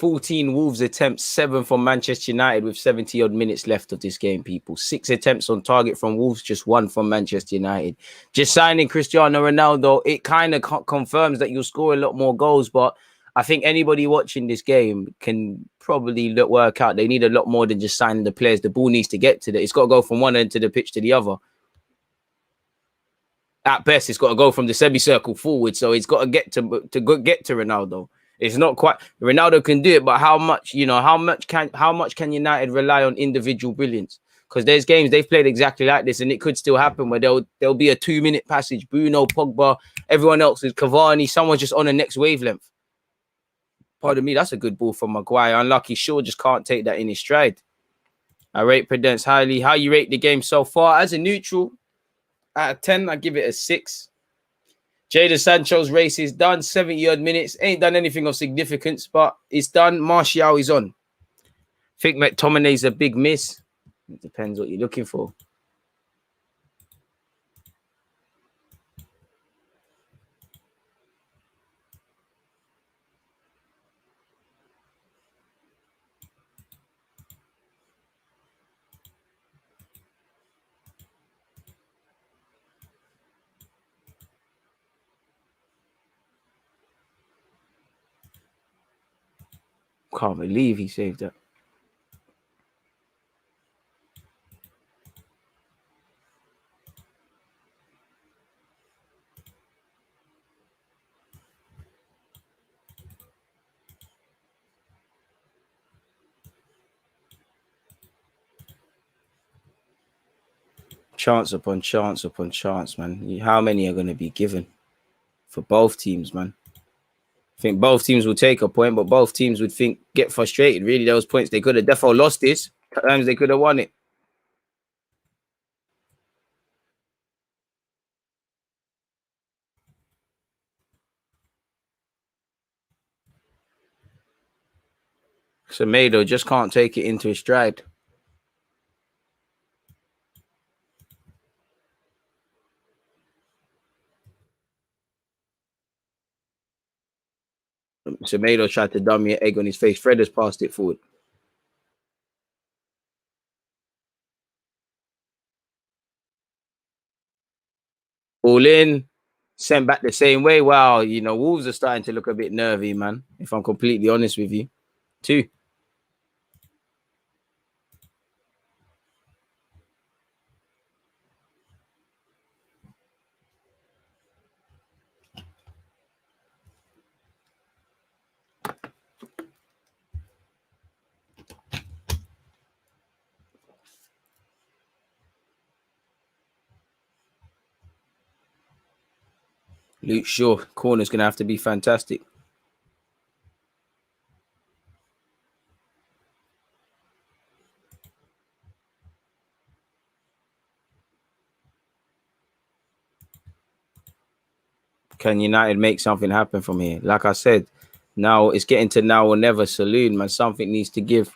$14 Wolves attempts, 7 from Manchester United with 70 odd minutes left of this game, people. 6 attempts on target from Wolves, just 1 from Manchester United. Just signing Cristiano Ronaldo, it kind of confirms that you'll score a lot more goals, but I think anybody watching this game can probably work out they need a lot more than just signing the players. The ball needs to get to it's got to go from one end to the pitch to the other. At best, it's got to go from the semicircle forward, so it's got to get to Ronaldo. It's not quite Ronaldo can do it, but how much can United rely on individual brilliance? Because there's games they've played exactly like this, and it could still happen where there'll be a 2-minute passage. Bruno, Pogba, everyone else is Cavani, someone's just on the next wavelength. Pardon me, that's a good ball from Maguire. Unlucky, Shaw just can't take that in his stride. I rate Prudence highly. How you rate the game so far? As a neutral, out of 10, I give it a 6. Jadon Sancho's race is done. 70 odd minutes. Ain't done anything of significance, but it's done. Martial is on. I think McTominay's a big miss. It depends what you're looking for. Can't believe he saved that. Chance upon chance upon chance, man. How many are going to be given for both teams, man? I think both teams will take a point, but both teams would get frustrated. Really, those points they could have definitely lost this. Times they could have won it. Semedo just can't take it into his stride. Semedo tried to dummy an egg on his face. Fred has passed it forward. All in, sent back the same way. Wow, Wolves are starting to look a bit nervy, man. If I'm completely honest with you. 2. Luke Shaw, corner's going to have to be fantastic. Can United make something happen from here? Like I said, now it's getting to now or never saloon, man. Something needs to give.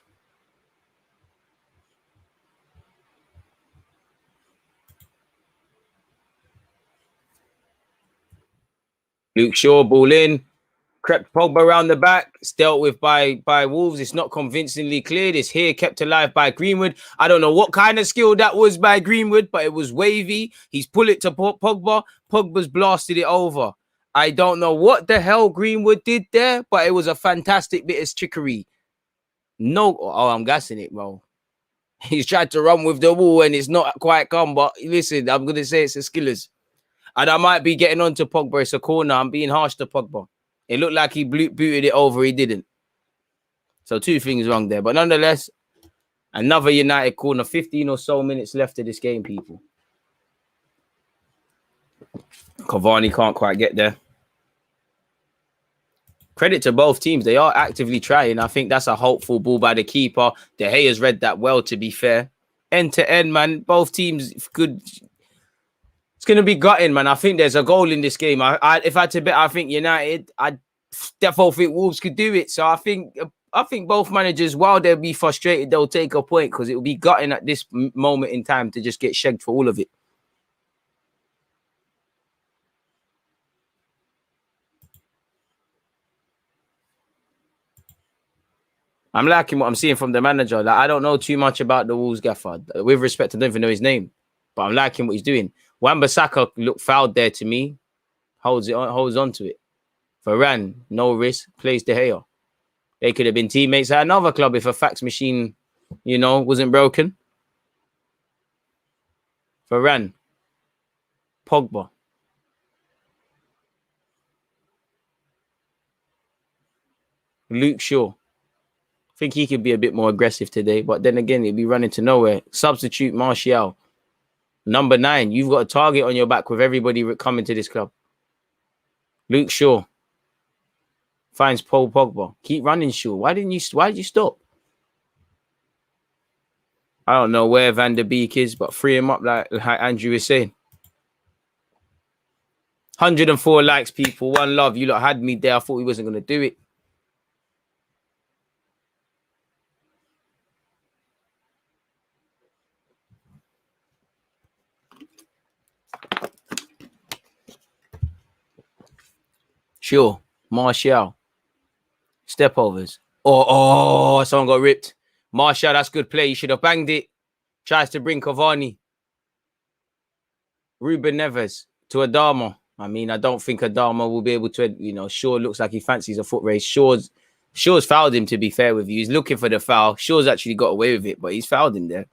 Luke Shaw, ball in. Crept Pogba around the back. It's dealt with by Wolves. It's not convincingly cleared. It's here, kept alive by Greenwood. I don't know what kind of skill that was by Greenwood, but it was wavy. He's pulled it to Pogba. Pogba's blasted it over. I don't know what the hell Greenwood did there, but it was a fantastic bit of trickery. No, I'm gassing it, bro. He's tried to run with the ball and it's not quite come, but listen, I'm going to say it's a skillers. And I might be getting on to Pogba. It's a corner. I'm being harsh to Pogba. It looked like he booted it over. He didn't. So 2 things wrong there. But nonetheless, another United corner. 15 or so minutes left of this game, people. Cavani can't quite get there. credit to both teams. They are actively trying. I think that's a hopeful ball by the keeper. De Gea's read that well, to be fair. End to end, man. Both teams could. It's going to be gutting, man. I think there's a goal in this game. If I had to bet, I think United, I definitely think Wolves could do it. So I think both managers, while they'll be frustrated, they'll take a point because it will be gutting at this moment in time to just get shagged for all of it. I'm liking what I'm seeing from the manager. Like, I don't know too much about the Wolves gaffer. With respect, I don't even know his name, but I'm liking what he's doing. Wan-Bissaka looked fouled there to me. Holds on to it. Varane, no risk, plays De Gea. They could have been teammates at another club if a fax machine, wasn't broken. Varane, Pogba. Luke Shaw. I think he could be a bit more aggressive today, but then again, he'd be running to nowhere. Substitute Martial. Number 9, you've got a target on your back with everybody coming to this club. Luke Shaw finds Paul Pogba. Keep running, Shaw. Why did you stop? I don't know where Van der Beek is, but free him up like Andrew is saying. 104 likes, people. One love. You lot had me there. I thought he wasn't going to do it. Sure. Martial. Step overs. Oh, someone got ripped. Martial, that's good play. You should have banged it. Tries to bring Cavani. Ruben Neves to Adama. I mean, I don't think Adama will be able to, Shaw looks like he fancies a foot race. Shaw's fouled him, to be fair with you. He's looking for the foul. Shaw's actually got away with it, but he's fouled him there.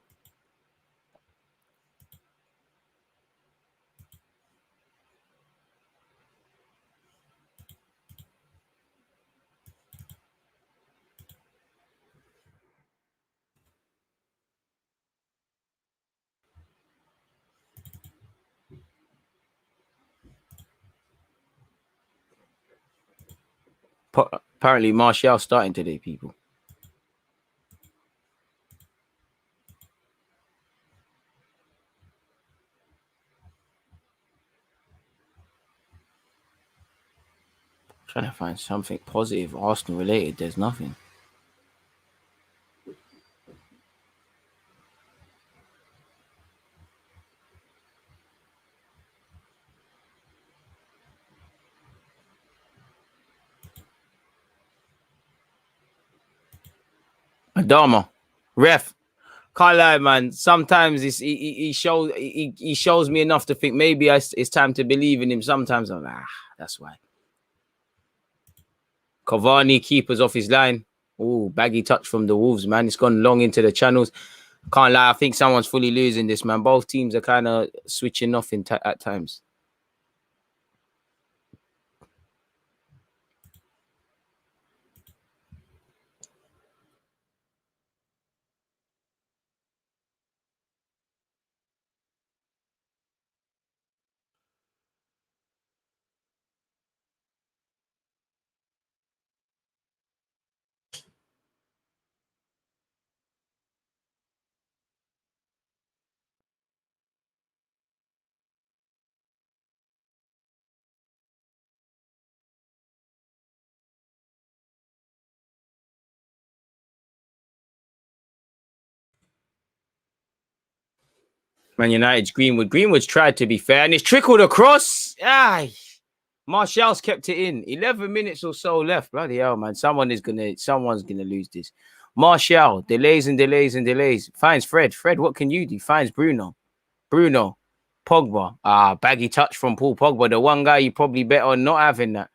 Apparently, Martial starting today, people. Trying to find something positive, Arsenal related. There's nothing. Adama, ref. Can't lie, man. Sometimes he shows me enough to think maybe it's time to believe in him. Sometimes I'm like, that's why. Cavani keepers off his line. Oh, baggy touch from the Wolves, man. It's gone long into the channels. Can't lie. I think someone's fully losing this, man. Both teams are kind of switching off at times. Man United's Greenwood. Greenwood's tried to be fair, and it's trickled across. Martial's kept it in. 11 minutes or so left. Bloody hell, man. Someone's gonna lose this. Martial delays. Finds Fred. Fred, what can you do? Finds Bruno. Pogba. Baggy touch from Paul Pogba. The one guy you probably bet on not having that.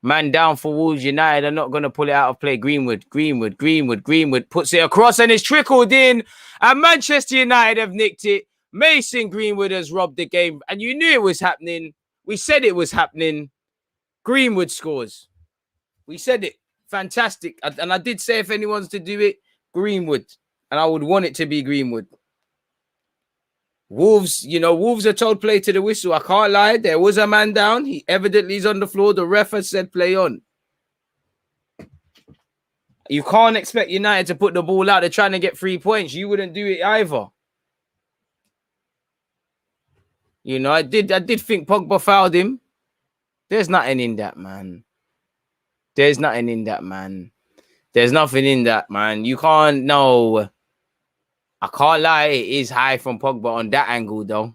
Man down for Wolves United are not going to pull it out of play. Greenwood puts it across and it's trickled in. And Manchester United have nicked it. Mason Greenwood has robbed the game. And you knew it was happening. We said it was happening. Greenwood scores. We said it. Fantastic. And I did say if anyone's to do it, Greenwood. And I would want it to be Greenwood. Wolves are told play to the whistle. I can't lie. There was a man down. He evidently is on the floor. The ref has said play on. You can't expect United to put the ball out. They're trying to get 3 points. You wouldn't do it either. You know, I did think Pogba fouled him. There's nothing in that, man. There's nothing in that, man. There's nothing in that, man. You can't, no. I can't lie, it is high from Pogba on that angle, though.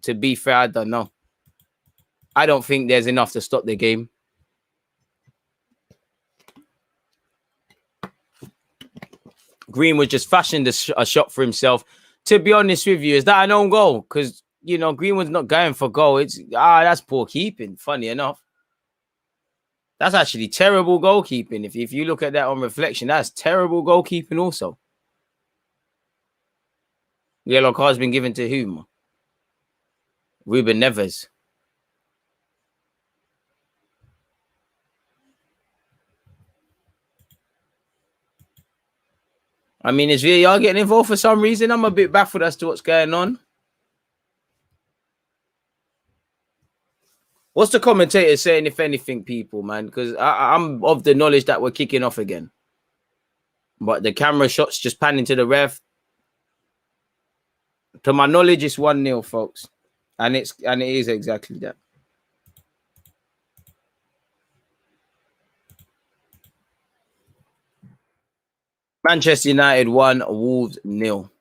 To be fair, I don't know. I don't think there's enough to stop the game. Greenwood just fashioned a shot for himself. To be honest with you, is that an own goal? Because, you know, Greenwood's not going for goal. That's poor keeping, funny enough. That's actually terrible goalkeeping. If you look at that on reflection, that's terrible goalkeeping also. Yellow card's been given to whom? Ruben Neves. I mean, is VAR getting involved for some reason? I'm a bit baffled as to what's going on. What's the commentator saying, if anything, people, man? Because I'm of the knowledge that we're kicking off again. But the camera shots just panning to the ref. To my knowledge, it's 1-0, folks. And it is exactly that. Manchester United 1, Wolves 0.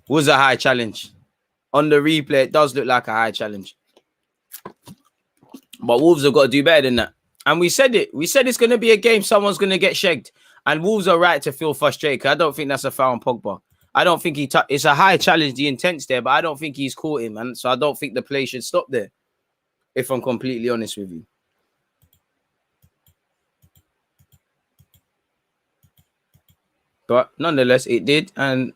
Was a high challenge. On the replay, it does look like a high challenge. But Wolves have got to do better than that. And we said it. We said it's going to be a game someone's going to get shagged. And Wolves are right to feel frustrated. I don't think that's a foul on Pogba. I don't think it's a high challenge, the intent's there, but I don't think he's caught him, man. So I don't think the play should stop there, if I'm completely honest with you. But nonetheless, it did. And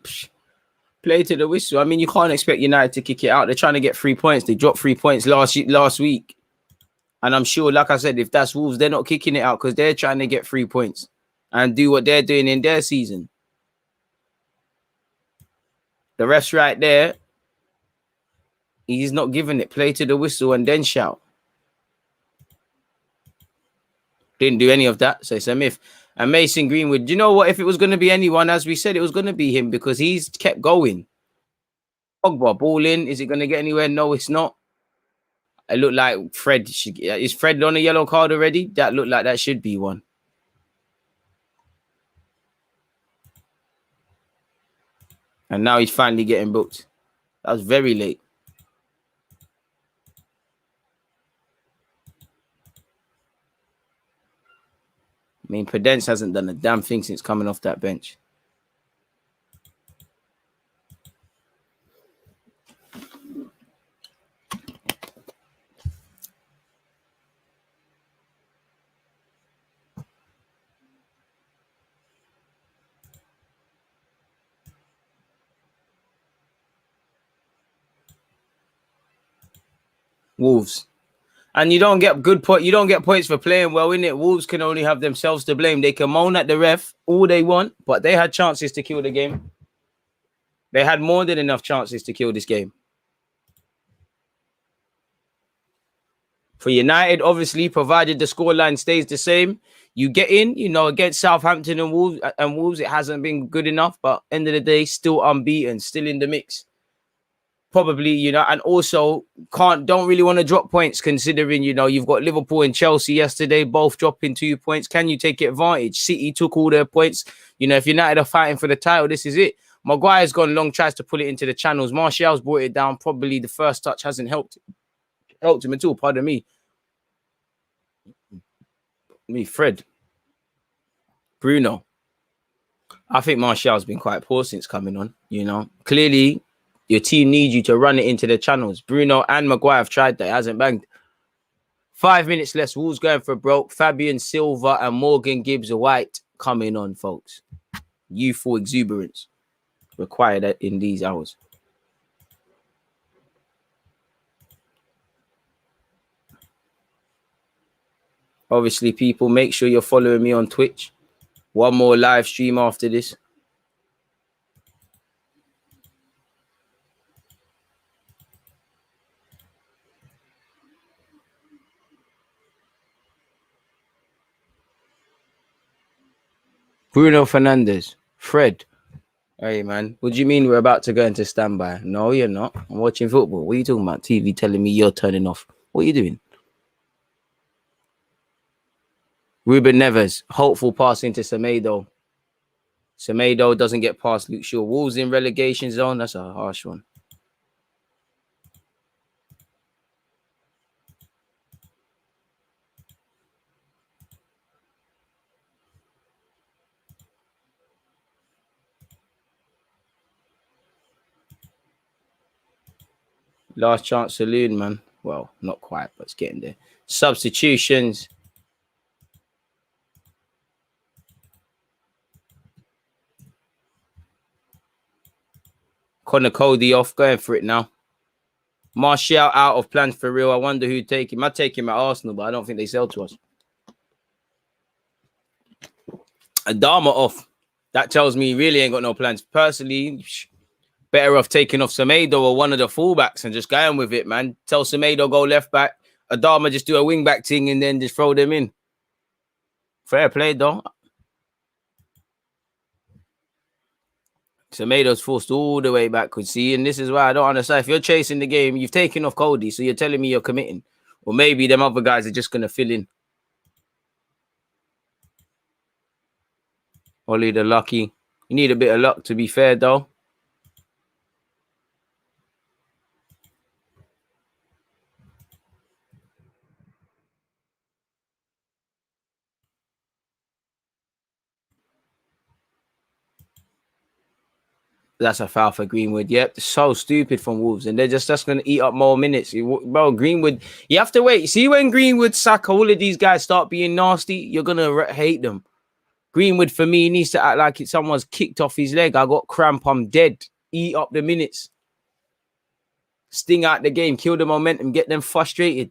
play to the whistle. I mean, you can't expect United to kick it out. They're trying to get 3 points. They dropped 3 points last week. And I'm sure, like I said, if that's Wolves, they're not kicking it out because they're trying to get 3 points and do what they're doing in their season. The ref's right there. He's not giving it. Play to the whistle and then shout. Didn't do any of that. So it's a myth. And Mason Greenwood, do you know what? If it was going to be anyone, as we said, it was going to be him because he's kept going. Pogba, ball in. Is it going to get anywhere? No, it's not. It looked like Fred. Is Fred on a yellow card already? That looked like that should be one. And now he's finally getting booked. That was very late. I mean, Podence hasn't done a damn thing since coming off that bench. Wolves. And you don't get you don't get points for playing well, innit? Wolves can only have themselves to blame. They can moan at the ref all they want, but they had chances to kill the game. They had more than enough chances to kill this game. For United, obviously, provided the scoreline stays the same, you get in, you know, against Southampton and Wolves, it hasn't been good enough, but end of the day, still unbeaten, still in the mix. Probably, you know, and also don't really want to drop points considering, you know, you've got Liverpool and Chelsea yesterday, both dropping 2 points. Can you take advantage? City took all their points. You know, if United are fighting for the title, this is it. Maguire's gone long, tries to pull it into the channels. Martial's brought it down. Probably the first touch hasn't helped him at all. Pardon me. Fred. Bruno. I think Martial's been quite poor since coming on, you know. Clearly, your team needs you to run it into the channels. Bruno and Maguire have tried that. It hasn't banged. 5 minutes less. Wolves going for broke. Fabian Silva and Morgan Gibbs-White coming on, folks. Youthful exuberance required in these hours. Obviously, people, make sure you're following me on Twitch. One more live stream after this. Bruno Fernandes. Fred. Hey, man. What do you mean we're about to go into standby? No, you're not. I'm watching football. What are you talking about? TV telling me you're turning off. What are you doing? Ruben Neves. Hopeful pass into Semedo. Semedo doesn't get past Luke Shaw. Wolves in relegation zone. That's a harsh one. Last chance saloon, man. Well, not quite, but it's getting there. Substitutions. Connor Cody off. Going for it now. Martial out of plans for real. I wonder who'd take him. I'd take him at Arsenal, but I don't think they sell to us. Adama off. That tells me he really ain't got no plans. Personally, better off taking off Semedo or one of the fullbacks and just going with it, man. Tell Semedo go left back. Adama just do a wing back thing and then just throw them in. Fair play, though. Semedo's forced all the way backwards. See, and this is why I don't understand. If you're chasing the game, you've taken off Cody, so you're telling me you're committing. Or maybe them other guys are just going to fill in. Ollie the lucky. You need a bit of luck, to be fair, though. That's a foul for Greenwood. Yep, so stupid from Wolves. And they're just going to eat up more minutes. Bro, Greenwood, you have to wait. See, when Greenwood, Saka, all of these guys start being nasty, you're going to hate them. Greenwood, for me, needs to act like someone's kicked off his leg. I got cramp. I'm dead. Eat up the minutes. Sting out the game. Kill the momentum. Get them frustrated.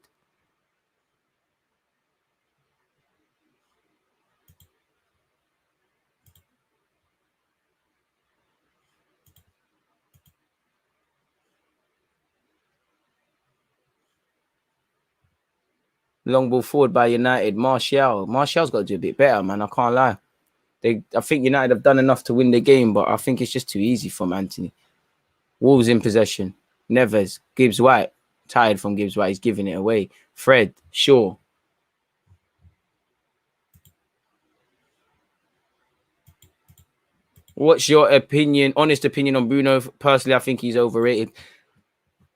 Long ball forward by United. Martial's got to do a bit better, man. I can't lie. I think United have done enough to win the game, but I think it's just too easy from Anthony. Wolves in possession. Neves. Gibbs-White. Tired from Gibbs-White. He's giving it away. Fred. Shaw. What's your opinion, honest opinion on Bruno? Personally, I think he's overrated.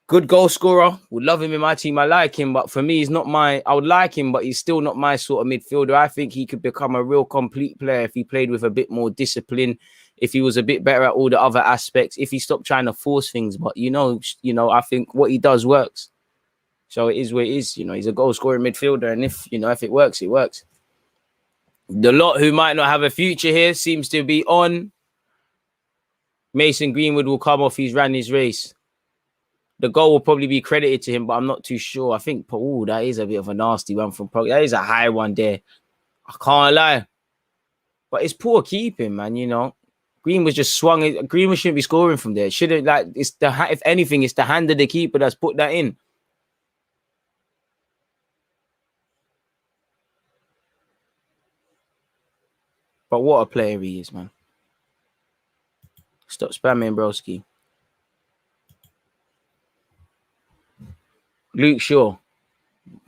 Good goal scorer. Would love him in my team. I like him, but for me, he's not I would like him, but he's still not my sort of midfielder. I think he could become a real complete player if he played with a bit more discipline, if he was a bit better at all the other aspects, if he stopped trying to force things. But you know, I think what he does works. So it is what it is. He's a goal scoring midfielder, and if it works, it works. The lot who might not have a future here seems to be on. Mason Greenwood will come off. He's ran his race. The goal will probably be credited to him, but I'm not too sure. I think, that is a bit of a nasty one from Pog. That is a high one there. I can't lie. But it's poor keeping, man, Greenwood just swung it. Greenwood shouldn't be scoring from there. Shouldn't, if anything, it's the hand of the keeper that's put that in. But what a player he is, man. Stop spamming, broski. Luke Shaw.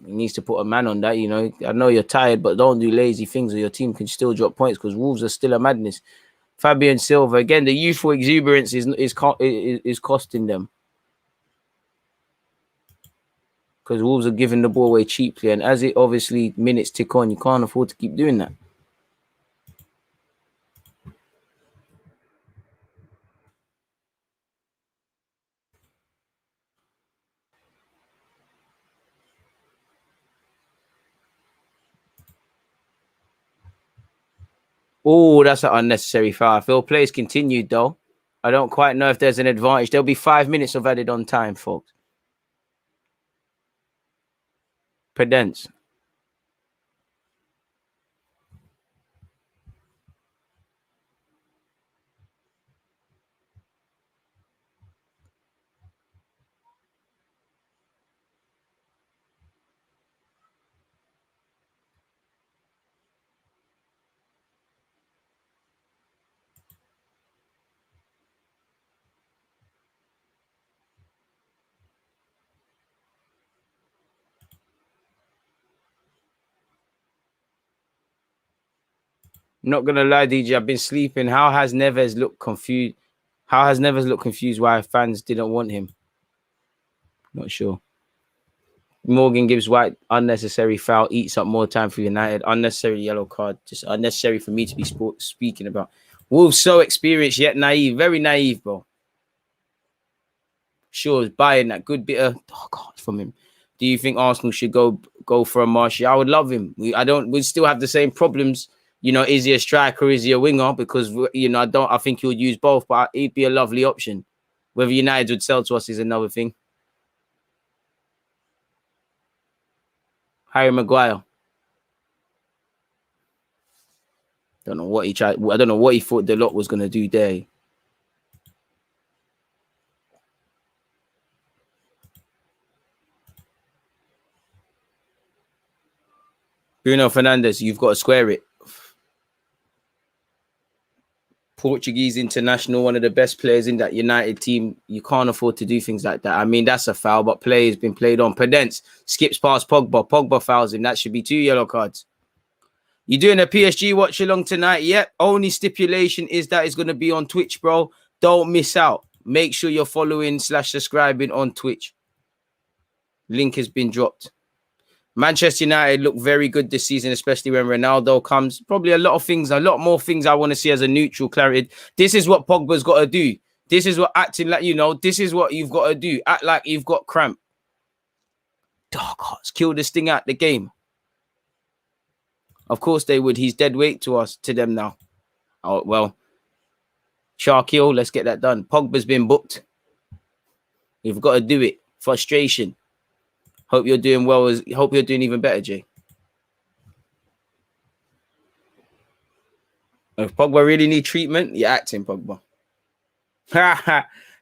He needs to put a man on that, I know you're tired, but don't do lazy things or your team can still drop points because Wolves are still a madness. Fabian Silva, again, the youthful exuberance is costing them. Because Wolves are giving the ball away cheaply. And as it obviously minutes tick on, you can't afford to keep doing that. Oh, that's an unnecessary foul. I feel plays continued though. I don't quite know if there's an advantage. There'll be 5 minutes of added on time, folks. Prudence. Not gonna lie, DJ, I've been sleeping. How has Neves looked confused? How has Neves looked confused why fans didn't want him? Not sure. Morgan gives White unnecessary foul, eats up more time for United. Unnecessary yellow card, just unnecessary for me to be speaking about. Wolves so experienced yet naive, very naive, bro. Sure, is buying that good bit of from him. Do you think Arsenal should go for a Martial? I would love him. We still have the same problems. You know, is he a striker? Is he a winger? Because I think he'll use both, but he'd be a lovely option. Whether United would sell to us is another thing. Harry Maguire. Don't know what he tried. I don't know what he thought the lot was gonna do there. Bruno Fernandes, you've got to square it. Portuguese international, one of the best players in that United team. You can't afford to do things like that. I mean, that's a foul, but play has been played on. Prudence skips past Pogba. Pogba fouls him. That should be 2 yellow cards. You doing a PSG watch along tonight? Yep. Only stipulation is that it's going to be on Twitch, bro. Don't miss out. Make sure you're following / subscribing on Twitch. Link has been dropped. Manchester United look very good this season, especially when Ronaldo comes. Probably a lot more things I want to see as a neutral clarity. This is what Pogba's got to do. This is what acting like, this is what you've got to do. Act like you've got cramp. Dark Hearts, kill this thing out the game. Of course they would. He's dead weight to them now. Oh, well. Sharkio, let's get that done. Pogba's been booked. You've got to do it. Frustration. Hope you're doing well. Hope you're doing even better, Jay. If Pogba really need treatment, you're acting, Pogba.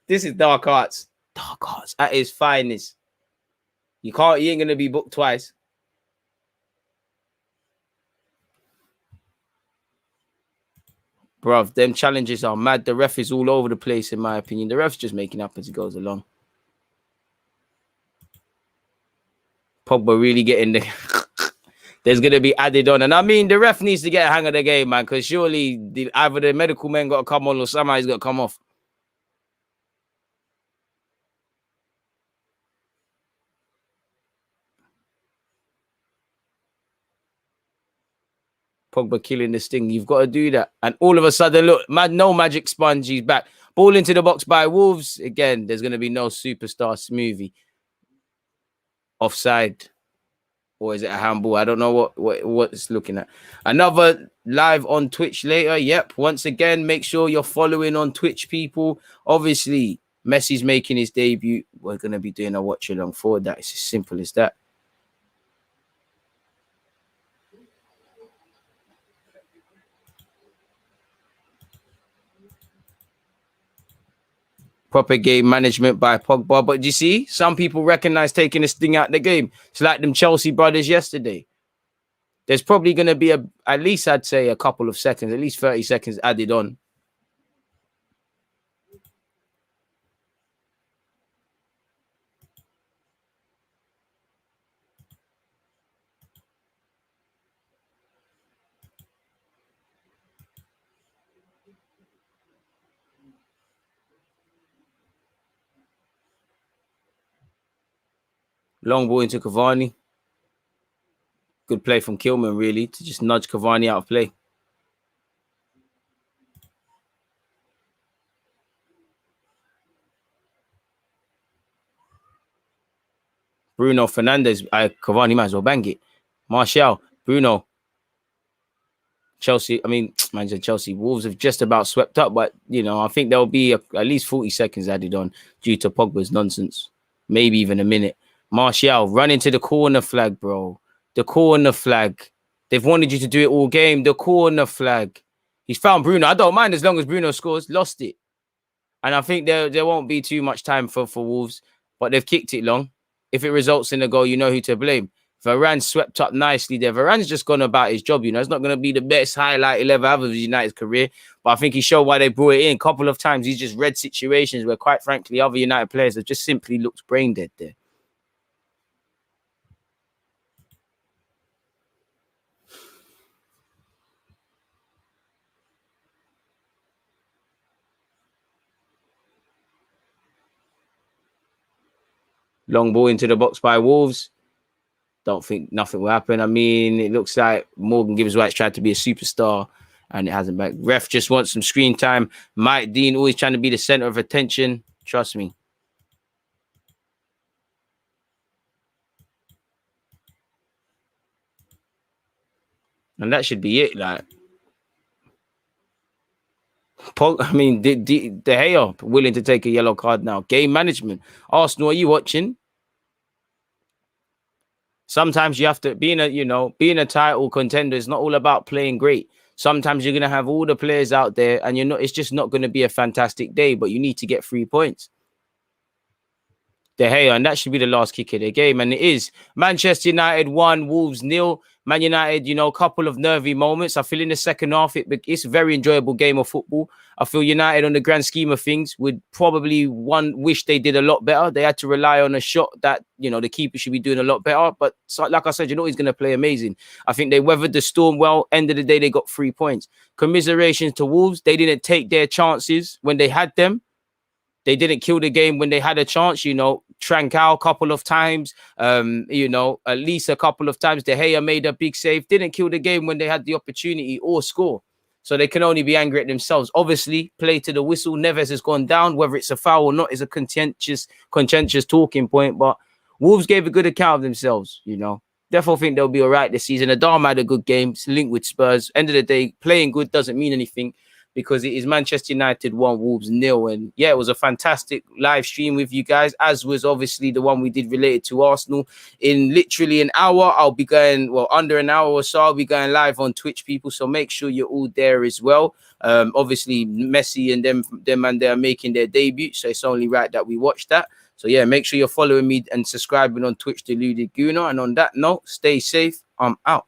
This is Dark Arts. Dark Arts at his finest. He ain't gonna be booked twice. Bruv, them challenges are mad. The ref is all over the place, in my opinion. The ref's just making up as he goes along. Pogba really getting the... There's going to be added on. And I mean, the ref needs to get a hang of the game, man, because surely either the medical men got to come on or somehow he's got to come off. Pogba killing this thing. You've got to do that. And all of a sudden, look, no magic sponge. He's back. Ball into the box by Wolves. Again, there's going to be no superstar smoothie. Offside. Or is it a handball? I don't know what it's looking at. Another live on Twitch later. Yep. Once again, make sure you're following on Twitch, people. Obviously, Messi's making his debut. We're going to be doing a watch along for that. It's as simple as that. Proper game management by Pogba. But you see, some people recognize taking this thing out of the game. It's like them Chelsea brothers yesterday. There's probably going to be at least, I'd say, a couple of seconds, at least 30 seconds added on. Long ball into Cavani. Good play from Kilman, really, to just nudge Cavani out of play. Bruno Fernandes. Cavani might as well bang it. Martial. Bruno. Chelsea, I mean, man, Chelsea, Wolves have just about swept up, but, you know, I think there'll be at least 40 seconds added on due to Pogba's nonsense. Maybe even a minute. Martial, run into the corner flag, bro. The corner flag. They've wanted you to do it all game. The corner flag. He's found Bruno. I don't mind as long as Bruno scores. Lost it. And I think there won't be too much time for Wolves, but they've kicked it long. If it results in a goal, you know who to blame. Varane swept up nicely there. Varane's just gone about his job, you know. It's not going to be the best highlight he'll ever have of his United career, but I think he showed why they brought it in. A couple of times he's just read situations where, quite frankly, other United players have just simply looked brain dead there. Long ball into the box by Wolves. Don't think nothing will happen. I mean, it looks like Morgan Gibbs-White's tried to be a superstar and it hasn't back. Ref just wants some screen time. Mike Dean always trying to be the center of attention. Trust me. And that should be it. Like, I mean, De Gea willing to take a yellow card now. Game management. Arsenal, are you watching? Sometimes you have to being a title contender is not all about playing great. Sometimes you're gonna have all the players out there, and it's just not gonna be a fantastic day, but you need to get 3 points. De Gea, and that should be the last kick of the game. And it is. Manchester United 1, Wolves 0. Man United, a couple of nervy moments. I feel in the second half, it's a very enjoyable game of football. I feel United, on the grand scheme of things, would probably wish they did a lot better. They had to rely on a shot that, the keeper should be doing a lot better. But like I said, he's going to play amazing. I think they weathered the storm well. End of the day, they got 3 points. Commiserations to Wolves. They didn't take their chances when they had them. They didn't kill the game when they had a chance, Trancao a couple of times, at least a couple of times. De Gea made a big save, didn't kill the game when they had the opportunity or score. So they can only be angry at themselves. Obviously, play to the whistle. Neves has gone down. Whether it's a foul or not is a contentious talking point. But Wolves gave a good account of themselves, Therefore, think they'll be all right this season. Adama had a good game. It's linked with Spurs. End of the day, playing good doesn't mean anything, because it is Manchester United 1, Wolves 0. And yeah, it was a fantastic live stream with you guys, as was obviously the one we did related to Arsenal. In literally an hour, I'll be going, under an hour or so, I'll be going live on Twitch, people. So make sure you're all there as well. Obviously, Messi and them and they are making their debut. So it's only right that we watch that. So yeah, make sure you're following me and subscribing on Twitch, Deluded Gooner. And on that note, stay safe. I'm out.